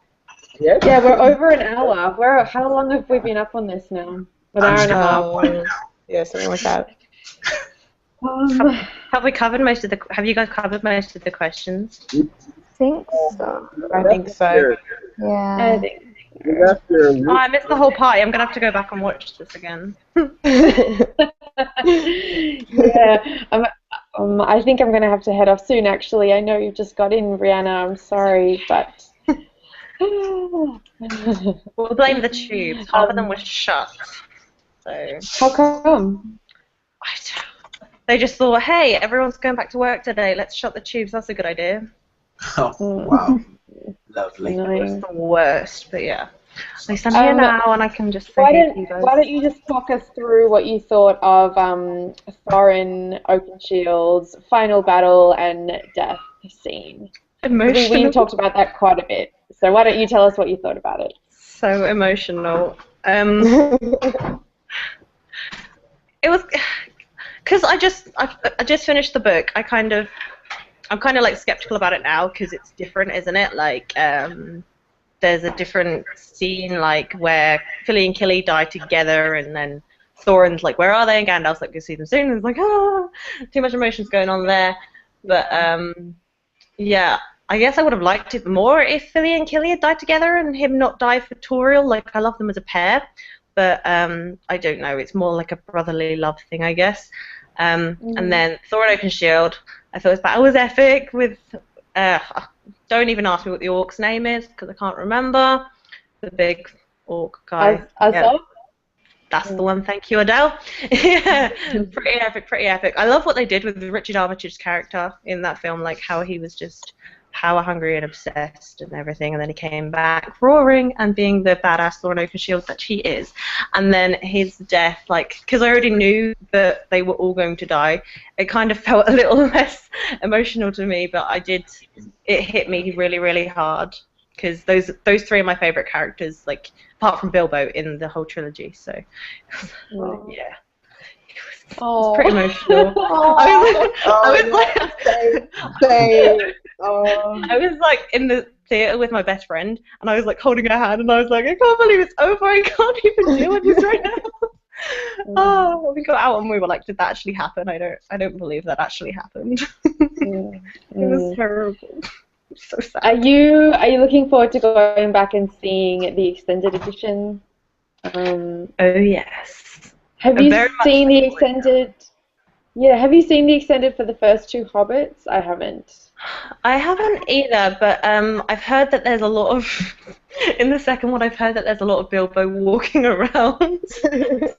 Yeah, we're over an hour. How long have we been up on this now? An hour and a half. Yeah, something like that. Have we covered most of the? Have you guys covered most of the questions? I think so. I think so. Yeah. I think. Oh, I missed the whole party. I'm gonna have to go back and watch this again. Yeah, I think I'm going to have to head off soon, actually. I know you just got in, Rihanna. I'm sorry, but... We'll blame the tubes. Half of them were shut. So How come? they just thought, hey, everyone's going back to work today. Let's shut the tubes. That's a good idea. Oh, wow. Lovely. It was the worst, but yeah. At least I'm here now, and I can just say hey to you guys. Why don't you just talk us through what you thought of Thorin Oakenshield's final battle and death scene? Emotional. We talked about that quite a bit. So why don't you tell us what you thought about it? So emotional. It was because I just finished the book. I'm kind of like skeptical about it now because it's different, isn't it? Like there's a different scene like where Philly and Killy die together, and then Thorin's like, where are they? And Gandalf's like, go see them soon. And it's like, oh, too much emotions going on there. But yeah, I guess I would have liked it more if Philly and Killy had died together and him not die for Tauriel. Like, I love them as a pair. But I don't know. It's more like a brotherly love thing, I guess. And then Thorin Oakenshield, I thought his battle was epic with... don't even ask me what the orc's name is, because I can't remember. The big orc guy. Yeah. That's the one. Thank you, Adele. Yeah, pretty epic. I love what they did with Richard Armitage's character in that film, like how he was just power hungry and obsessed and everything, and then he came back roaring and being the badass Thorin Oakenshield that he is. And then his death, like, because I already knew that they were all going to die, it kind of felt a little less emotional to me, but it hit me really, really hard, because those three are my favourite characters, like, apart from Bilbo in the whole trilogy, so, yeah. It was pretty emotional. I was like in the theatre with my best friend, and I was like holding her hand, and I was like, I can't believe it's over. I can't even deal with this right now. Oh, we got out and we were like, did that actually happen? I don't believe that actually happened. It was terrible. So sad. Are you looking forward to going back and seeing the extended edition? Oh yes. Have you seen the extended? Yeah, have you seen the extended for the first two Hobbits? I haven't. I haven't either, but I've heard that there's a lot of in the second one. I've heard that there's a lot of Bilbo walking around.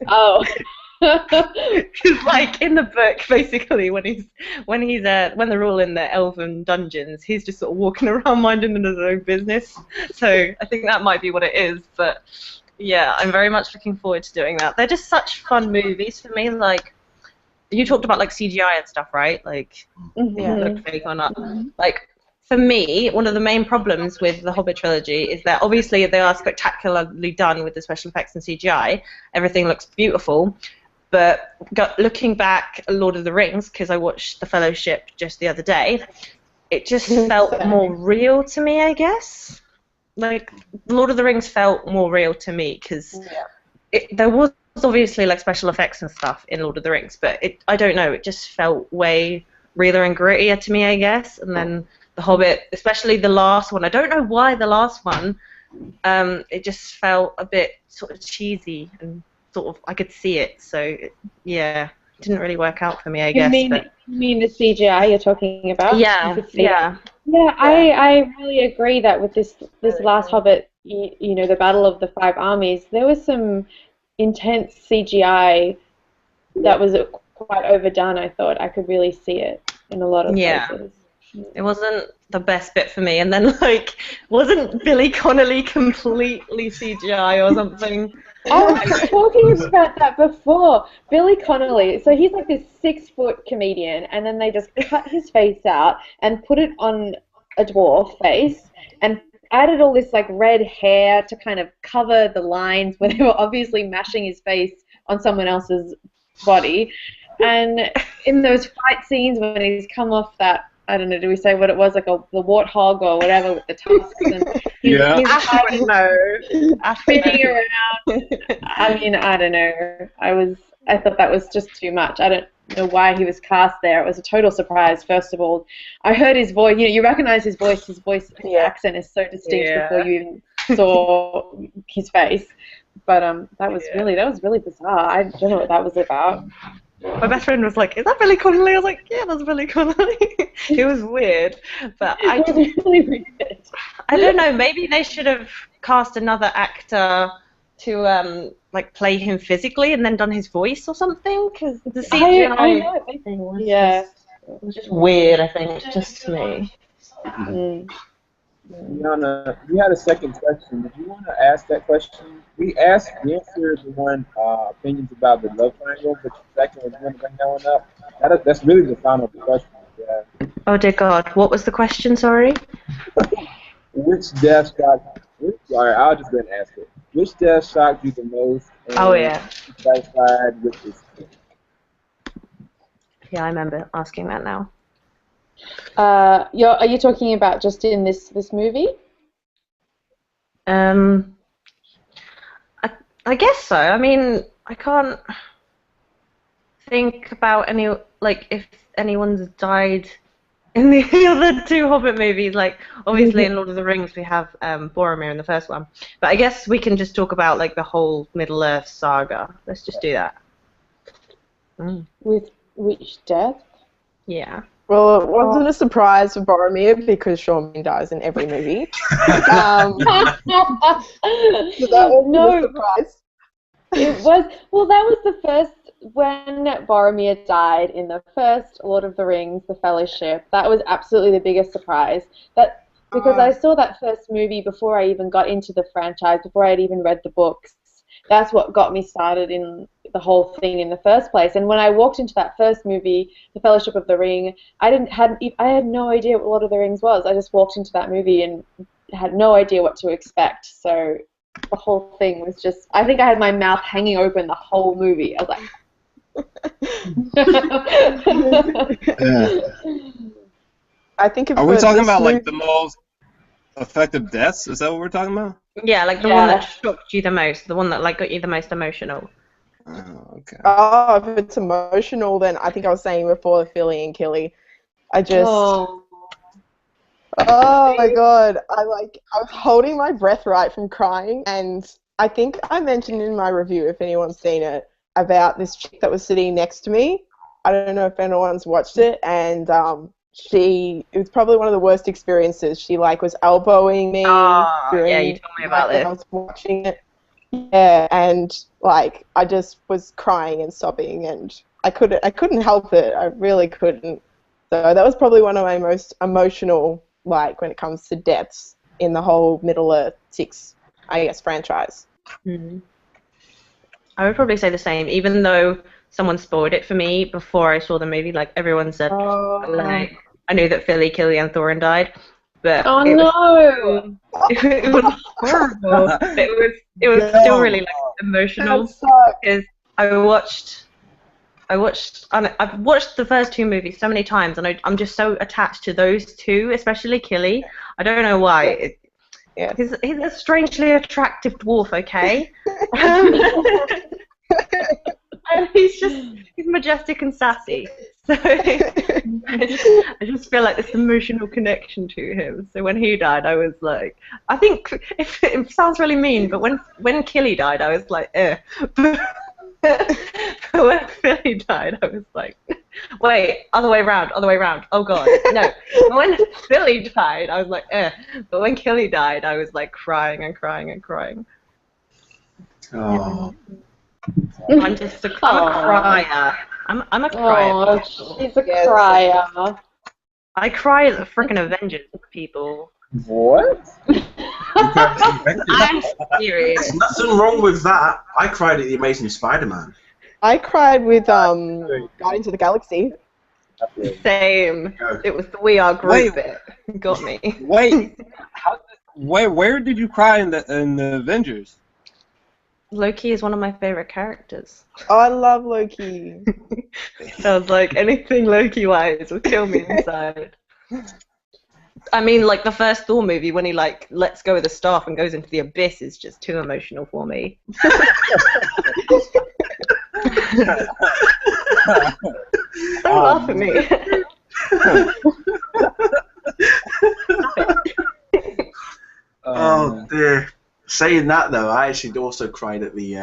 Oh. Because like in the book, basically when they're all in the elven dungeons, he's just sort of walking around minding his own business. So I think that might be what it is. But yeah, I'm very much looking forward to doing that. They're just such fun movies for me. Like you talked about like CGI and stuff, right? Like look fake or not. Like for me, one of the main problems with the Hobbit trilogy is that obviously they are spectacularly done with the special effects and CGI. Everything looks beautiful. But looking back at Lord of the Rings, because I watched The Fellowship just the other day, it just felt more real to me, I guess. Like, Lord of the Rings felt more real to me, because there was obviously like special effects and stuff in Lord of the Rings, but I don't know, it just felt way realer and grittier to me, I guess. And then The Hobbit, especially the last one, I don't know why the last one, it just felt a bit sort of cheesy and sort of, I could see it, so yeah, it didn't really work out for me, I guess. You mean the CGI you're talking about? Yeah. I really agree that with this last Hobbit, you know, the Battle of the Five Armies, there was some intense CGI that was quite overdone. I thought I could really see it in a lot of places. It wasn't the best bit for me, and then like, wasn't Billy Connolly completely CGI or something? I was talking about that before. Billy Connolly, so he's like this 6-foot comedian, and then they just cut his face out and put it on a dwarf face and added all this like red hair to kind of cover the lines where they were obviously mashing his face on someone else's body. And in those fight scenes when he's come off that, I don't know, do we say what it was, like the warthog or whatever with the tusks? And he's spinning around. I mean, I don't know. I thought that was just too much. I don't know why he was cast there. It was a total surprise, first of all. I heard his voice. You know, you recognize his voice. His accent is so distinct before you even saw his face. But that was really bizarre. I don't know what that was about. My best friend was like, is that Billy Connolly? I was like, yeah, that's Billy Connolly. It was weird. But I don't know, maybe they should have cast another actor to like play him physically and then done his voice or something, because the CGI thing was just weird, I think, just to me. Brianna, you had a second question. Did you want to ask that question? We answered the one opinions about the love triangle, but the second one, you want to bring that one up? That's really the final question. Yeah. Oh dear God, what was the question? Sorry. Which death shocked? Sorry, I'll just go ahead and ask it. Which death shocked you the most? And Oh yeah. satisfied with this? Yeah, I remember asking that now. Are you talking about just in this movie? I guess so. I mean, I can't think about if anyone's died in the other two Hobbit movies. Like, obviously in Lord of the Rings we have Boromir in the first one, but I guess we can just talk about like the whole Middle-earth saga. Let's just do that. With which death? Yeah. Well, it wasn't a surprise for Boromir because Sean Bean dies in every movie. So that wasn't a surprise. It was, well, that was the first, when Boromir died in the first Lord of the Rings, The Fellowship, that was absolutely the biggest surprise. Because I saw that first movie before I even got into the franchise, before I'd even read the books. That's what got me started in the whole thing in the first place. And when I walked into that first movie, The Fellowship of the Ring, I had no idea what Lord of the Rings was. I just walked into that movie and had no idea what to expect. So the whole thing was just, I think I had my mouth hanging open the whole movie. I was like... I think Are we talking about like the most effective deaths? Is that what we're talking about? Yeah, like the one that shocked you the most, the one that like got you the most emotional. Oh, okay. Oh, if it's emotional, then I think I was saying before Philly and Killy. I just... Oh my God, I was holding my breath right from crying, and I think I mentioned in my review, if anyone's seen it, about this chick that was sitting next to me. I don't know if anyone's watched it, and it was probably one of the worst experiences. She was elbowing me during you told me about when this. I was watching it. Yeah, and I just was crying and sobbing, and I couldn't help it. I really couldn't. So that was probably one of my most emotional, when it comes to deaths in the whole Middle-earth 6, I guess, franchise. Mm-hmm. I would probably say the same, even though someone spoiled it for me before I saw the movie. Like everyone said, I knew that Philly, Killy, and Thorin died, but it was horrible. But it was still really emotional because I've watched the first two movies so many times, and I'm just so attached to those two, especially Killy. I don't know why. He's a strangely attractive dwarf, okay? And he's majestic and sassy. So I just feel like this emotional connection to him. So when he died, I was like, I think it sounds really mean, but when Killy died, I was like, eh. But when Philly died, I was like, wait, other way around. Oh God, no. When Philly died, I was like, eh. But when Killy died, I was like crying and crying and crying. Oh. I'm a crier. I'm a crier. She's a crier. I cry at the frickin' Avengers, people. What? I'm serious. There's nothing wrong with that. I cried at The Amazing Spider-Man. I cried with Guardians of the Galaxy. Same. It was the We Are Groot bit. Got me. Wait. Where did you cry in the Avengers? Loki is one of my favorite characters. Oh, I love Loki. Sounds like anything Loki-wise will kill me inside. I mean, like the first Thor movie when he lets go of the staff and goes into the abyss is just too emotional for me. Don't laugh at me. Oh dear. Saying that though, I actually also cried at the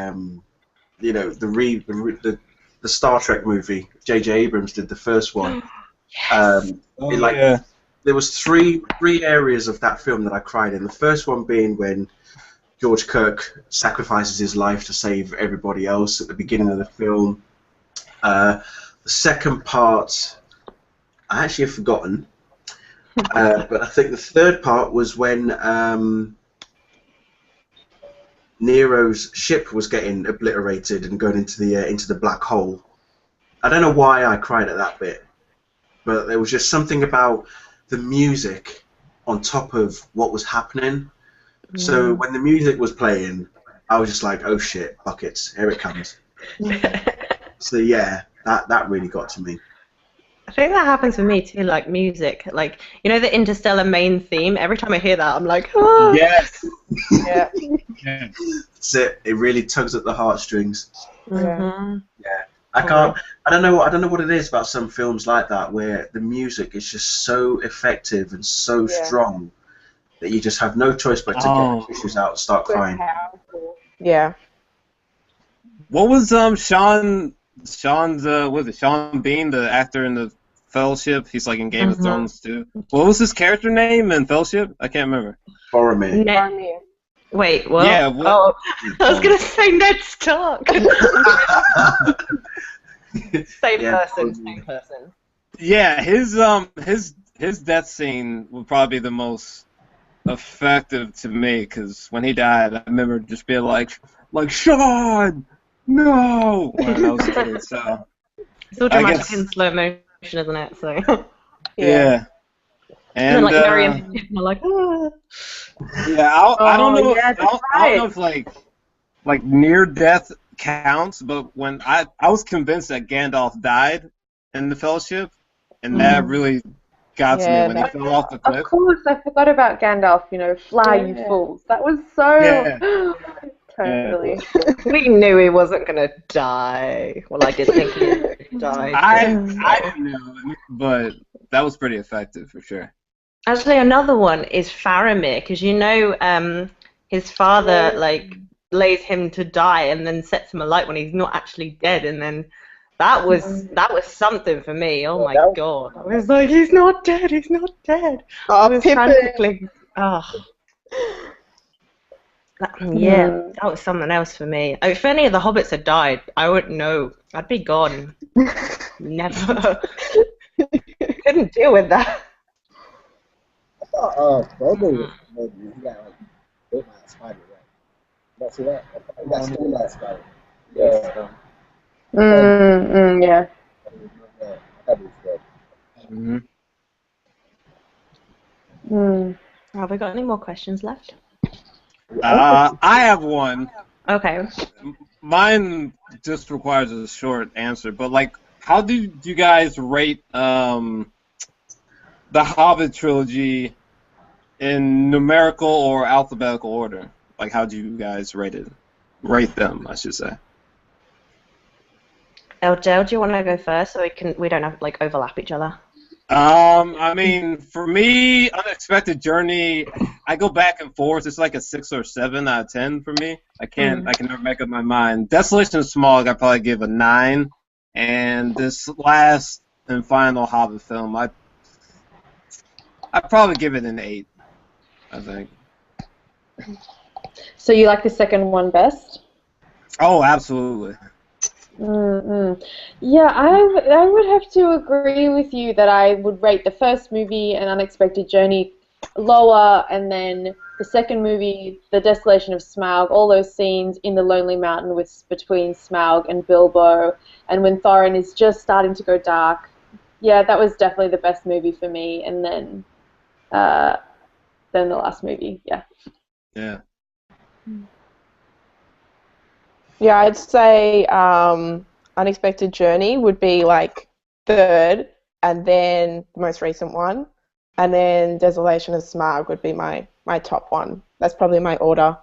the Star Trek movie. J.J. Abrams did the first one. There was three areas of that film that I cried in. The first one being when George Kirk sacrifices his life to save everybody else at the beginning of the film. The second part, I actually have forgotten. But I think the third part was when Nero's ship was getting obliterated and going into the black hole. I don't know why I cried at that bit, but there was just something about the music on top of what was happening. So when the music was playing, I was just like, oh shit, buckets, here it comes. So yeah, that really got to me. I think that happens with me too, like music. Like, you know the Interstellar main theme? Every time I hear that, I'm like, ah! Yes. Yeah. That's it. It really tugs at the heartstrings. Mm-hmm. Yeah. I don't know what it is about some films like that where the music is just so effective and so strong that you just have no choice but to get the tissues out and start crying. Yeah. What was Sean's was it Sean Bean, the actor in the Fellowship? He's like in Game of Thrones too. What was his character name in Fellowship? I can't remember. Boromir. Wait, what? Yeah. What? Oh, I was gonna say Ned Stark. Same person. Yeah, his death scene would probably be the most effective to me, because when he died, I remember just being like Sean, no, when I was a kid. So it's all dramatic in slow motion, isn't it? So yeah. And then, like Mary and Pip are like, ah. Yeah, I don't know. Yeah, I don't know if like near death counts, but when I was convinced that Gandalf died in the Fellowship, and that really got to me when he fell off the cliff. Of course, I forgot about Gandalf. You know, fly, you fools. That was so totally. We knew he wasn't gonna die. Well, I did think he died. I didn't know, but that was pretty effective for sure. Actually, another one is Faramir, because you know his father like lays him to die and then sets him alight when he's not actually dead, and then that was something for me. Oh my god! I was like, he's not dead. He's not dead. I was frantically. That was something else for me. If any of the hobbits had died, I wouldn't know. I'd be gone. Never. Couldn't deal with that. I thought Frodo was maybe he got like bit by a spider, right? Did I see that? He got stung by a spider. Yeah. Yeah. I thought he was dead. Have we got any more questions left? I have one. Okay. Mine just requires a short answer, but like, how do you guys rate the Hobbit trilogy in numerical or alphabetical order? Like, how do you guys rate them, I should say. LJ, do you want to go first so we don't have like overlap each other? I mean, for me, Unexpected Journey, I go back and forth. It's like a 6 or 7 out of 10 for me. I can never make up my mind. Desolation of Smaug, I probably give a 9, and this last and final Hobbit film, I'd probably give it an 8. I think. So you like the second one best? Oh, absolutely. Yeah, I would have to agree with you that I would rate the first movie, An Unexpected Journey, lower, and then the second movie, The Desolation of Smaug, all those scenes in the Lonely Mountain between Smaug and Bilbo, and when Thorin is just starting to go dark. Yeah, that was definitely the best movie for me, and then the last movie, yeah. Yeah. Yeah, I'd say Unexpected Journey would be like third, and then the most recent one, and then Desolation of Smaug would be my top one. That's probably my order.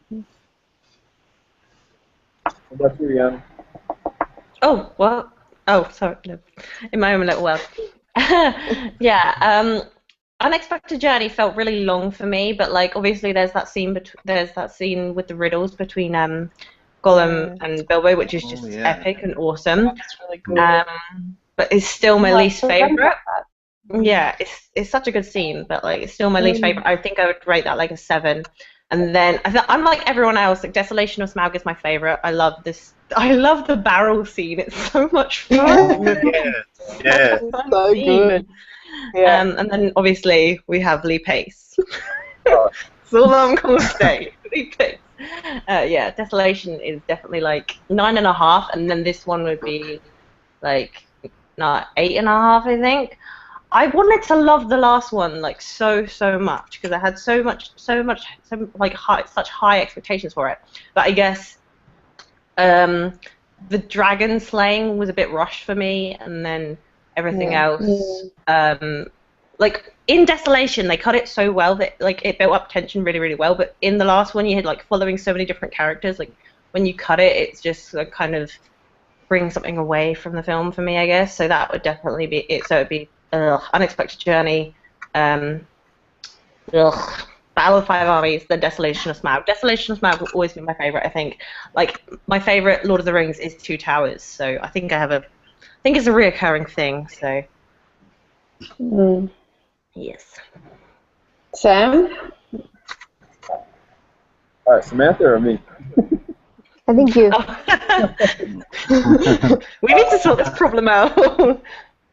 What about you, Rihanna? Oh, what? Oh, sorry. No. In my own little world. Yeah. Unexpected Journey felt really long for me, but like obviously there's that scene with the riddles between Gollum and Bilbo, which is just epic and awesome. That's really good. But it's still my least favorite. Yeah, it's such a good scene, but like it's still my least favorite. I think I would rate that like a 7. And then I'm like everyone else. Like Desolation of Smaug is my favorite. I love this I love the barrel scene. It's so much fun. Yeah. So good. Yeah. And then obviously we have Lee Pace. Oh. That's all I'm gonna say. Lee Pace. Yeah, Desolation is definitely like 9.5, and then this one would be like not 8.5, I think. I wanted to love the last one like so much because I had so like such high expectations for it. But I guess the dragon slaying was a bit rushed for me, and then everything else. Like in Desolation, they cut it so well that like it built up tension really well. But in the last one, you had like following so many different characters. Like when you cut it, it's just like, kind of bring something away from the film for me, I guess. So that would definitely be it. So it'd be Unexpected Journey, Battle of Five Armies, then Desolation of Smaug. Desolation of Smaug will always be my favorite, I think. Like my favorite Lord of the Rings is Two Towers, so I think I think it's a reoccurring thing. So yes. Sam? All right, Samantha or me? I think you. We need to sort this problem out.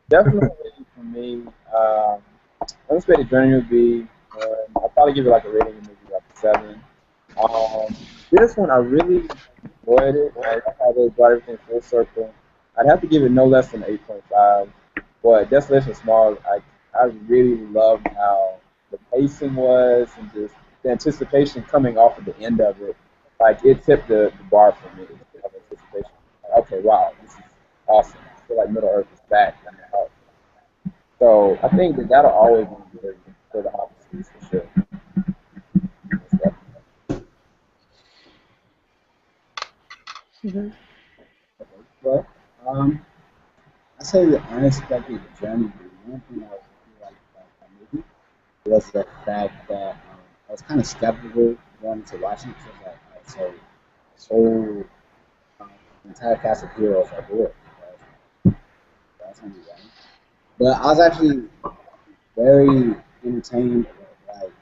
Definitely for me, Unexpected Journey would be, I'll probably give it like a rating of maybe like a 7. This one, I really enjoyed it. I like how they brought everything full circle. I'd have to give it no less than 8.5. But Desolation Small, I really loved how the pacing was and just the anticipation coming off of the end of it. Like, it tipped the bar for me of anticipation. Like, okay, wow, this is awesome. I feel like Middle Earth is back in the house. So I think that'll always be good for the Hobbit series for sure. Well, I say the Unexpected Journey. The one thing I really liked about the movie was the fact that I was kind of skeptical going into watching it because I was like, so the entire cast of heroes are good. That's gonna be right. But I was actually very entertained, like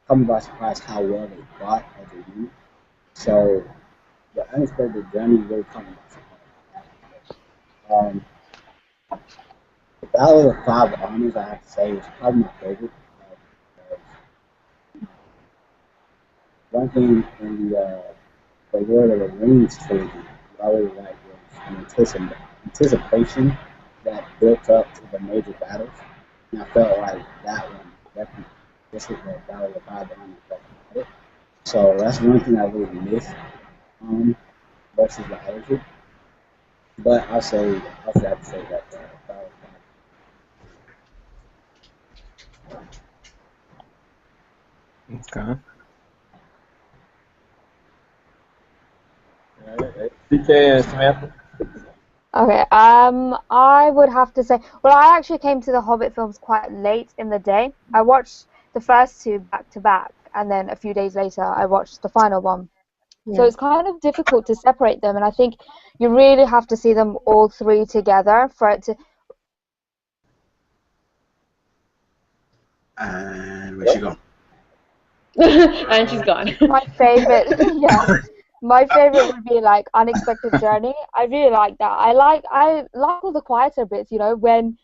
coming by surprise how well they fought as a unit. So the Unexpected Journey really caught me by surprise. The Battle of the Five Armies, I have to say, is probably my favorite. One thing in the Lord of the Rings trilogy, what I really liked was an anticipation that built up to the major battles. And I felt like that one definitely just hit the Battle of the Five Armies. So that's one thing I really missed versus the other two. But I'll have to say that Battle of the Five. Okay. CK and Samantha? Okay, I would have to say, well, I actually came to the Hobbit films quite late in the day. I watched the first two back to back, and then a few days later, I watched the final one. Yeah. So it's kind of difficult to separate them, and I think you really have to see them all three together for it to. And where's she gone? And she's gone. My favorite, yeah. My favorite would be like Unexpected Journey. I really like that. I like all the quieter bits, you know, when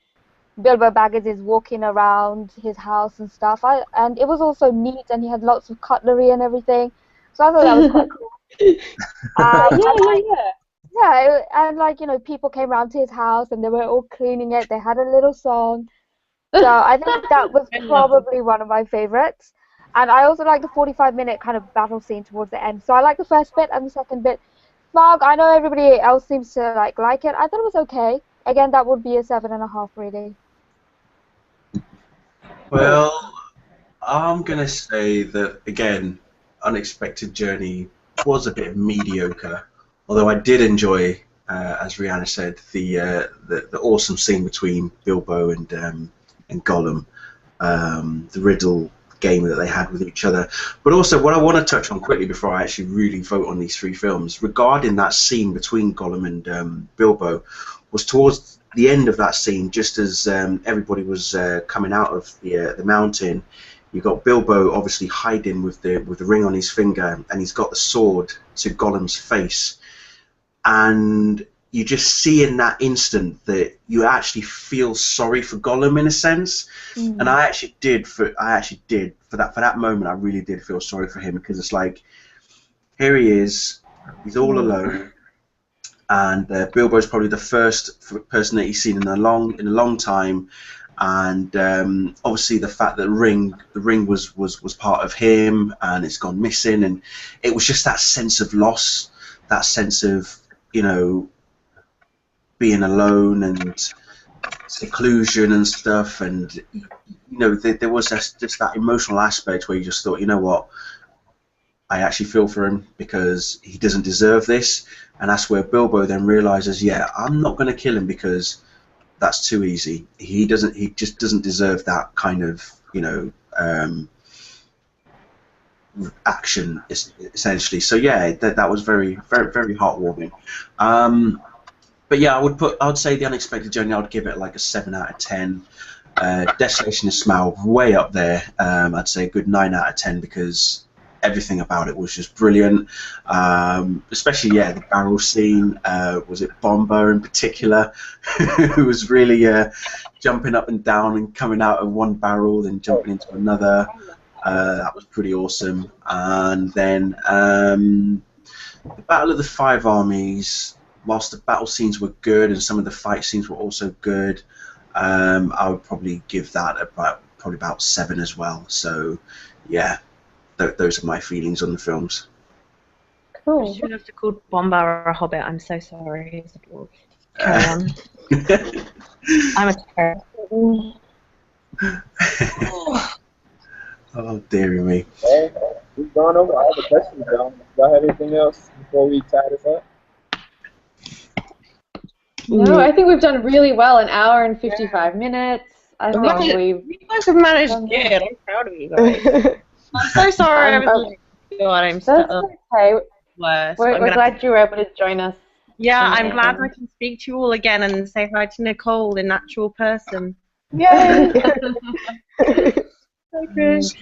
Bilbo Baggins is walking around his house and stuff. And it was also neat, and he had lots of cutlery and everything. So I thought that was quite cool. Yeah, and like, you know, people came around to his house and they were all cleaning it. They had a little song. So I think that was probably one of my favorites. And I also like the 45-minute kind of battle scene towards the end. So I like the first bit and the second bit. Smaug, I know everybody else seems to like it. I thought it was okay. Again, that would be a 7.5 really. Well, I'm going to say that, again, Unexpected Journey was a bit mediocre. Although I did enjoy, as Rihanna said, the awesome scene between Bilbo and Gollum, the riddle game that they had with each other. But also, what I want to touch on quickly before I actually really vote on these three films, regarding that scene between Gollum and Bilbo, was towards the end of that scene, just as everybody was coming out of the mountain. You got Bilbo obviously hiding with the ring on his finger, and he's got the sword to Gollum's face. and you just see in that instant that you actually feel sorry for Gollum in a sense. And I actually did for that moment. I really did feel sorry for him, because it's like, here he is, he's all alone, and Bilbo's probably the first person that he's seen in a long time, and obviously the fact that the ring was part of him, and it's gone missing, and it was just that sense of loss, that sense of, you know, being alone and seclusion and stuff, and you know, there was just that emotional aspect where you just thought, you know what, I actually feel for him because he doesn't deserve this. And that's where Bilbo then realizes, yeah, I'm not going to kill him because that's too easy. He just doesn't deserve that kind of, you know, action, essentially. So yeah, that was very heartwarming. But yeah, I would say The Unexpected Journey, I would give it like a 7 out of 10. Desolation of Smaug, way up there. I'd say a good 9 out of 10, because everything about it was just brilliant. Especially, yeah, the barrel scene. Was it Bomber in particular, who was really jumping up and down and coming out of one barrel, then jumping into another. That was pretty awesome. And then the Battle of the Five Armies, whilst the battle scenes were good and some of the fight scenes were also good, I would probably give that about 7 as well. So yeah, those are my feelings on the films. Cool. I should have to call Bombar a Hobbit. I'm so sorry. Carry on. I'm a terror. Oh, dearie me. Hey, we've gone over all the questions, y'all. Y'all have anything else before we tie this up? No, I think we've done really well. 1 hour and 55 minutes. I think we've. You guys have managed good. I'm proud of you guys. I'm so sorry. I'm That's okay. worse. We're glad you were able to join us. Yeah, I'm glad I can speak to you all again and say hi to Nicole in actual person. Yay! Okay. So,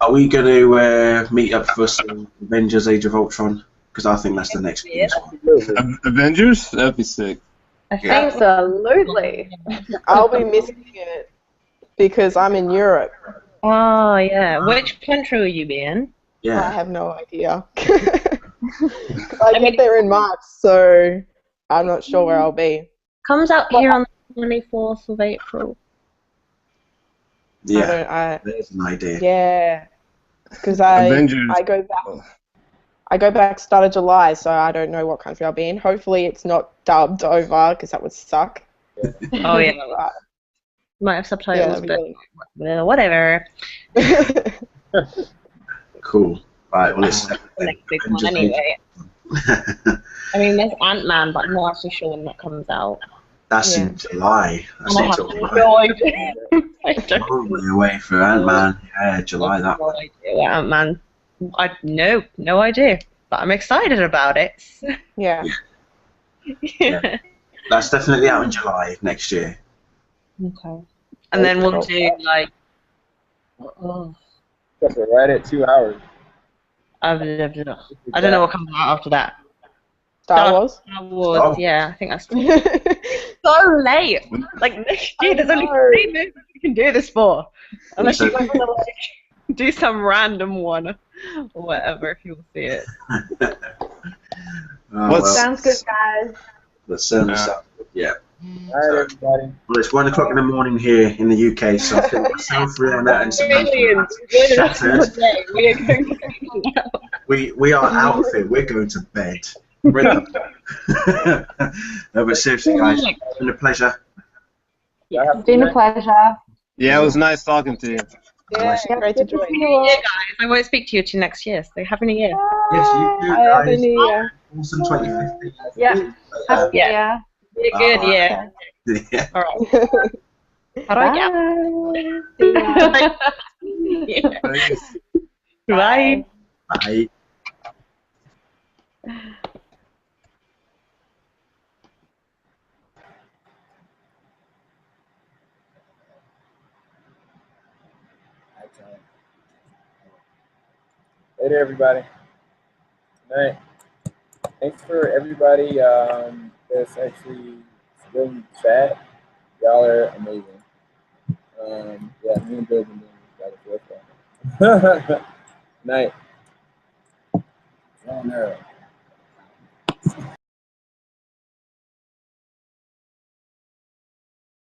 are we going to meet up for some Avengers Age of Ultron? Because I think that's the next one. Avengers? That'd be sick. Absolutely. I'll be missing it because I'm in Europe. Oh, yeah. Which country will you be in? I Yeah. have no idea. I get there in March, so I'm not sure where I'll be. Comes out here on the 24th of April. Yeah. There's an idea. Yeah. Because I go back start of July, so I don't know what country I'll be in. Hopefully it's not dubbed over, because that would suck. Oh, yeah. Might have subtitles, but well, whatever. Cool. Right, well, it's the next big one anyway. I mean, there's Ant-Man, but I'm not actually sure when that comes out. That's in July. That's I not have July. no idea. I don't Long way away for Ant-Man. Yeah, July that. no idea. Ant-Man. No idea. But I'm excited about it. Yeah. Yeah. That's definitely out in July next year. Okay. And then we'll do like. That's right at 2 hours. I don't know what comes out after that. Star Wars? Star Wars, yeah, I think that's so late. Like next year, there's only 3 movies we can do this for. Unless you want to like do some random one or whatever, if you'll see it. Sounds good, guys. That certainly sounds good, yeah. All right, everybody. Well, it's 1 o'clock in the morning here in the UK, so I think myself, Rihanna, and Simantha shattered. We are out of it. We're going to bed. No, but seriously, guys, it's been a pleasure. Yeah, it's been a pleasure. Yeah, it was nice talking to you. Yeah, great to join. Yeah, guys, I won't speak to you till next year, so have a new year. Yes, you do, Happy guys. New Year. Awesome 2015. Yeah. Yeah. You're good, yeah. Yeah. All right. Bye. Bye. Later, everybody. Good night. Thanks for everybody that's actually still in the chat. Y'all are amazing. Yeah, me and Bill been doing this back and forth. Night. Long arrow.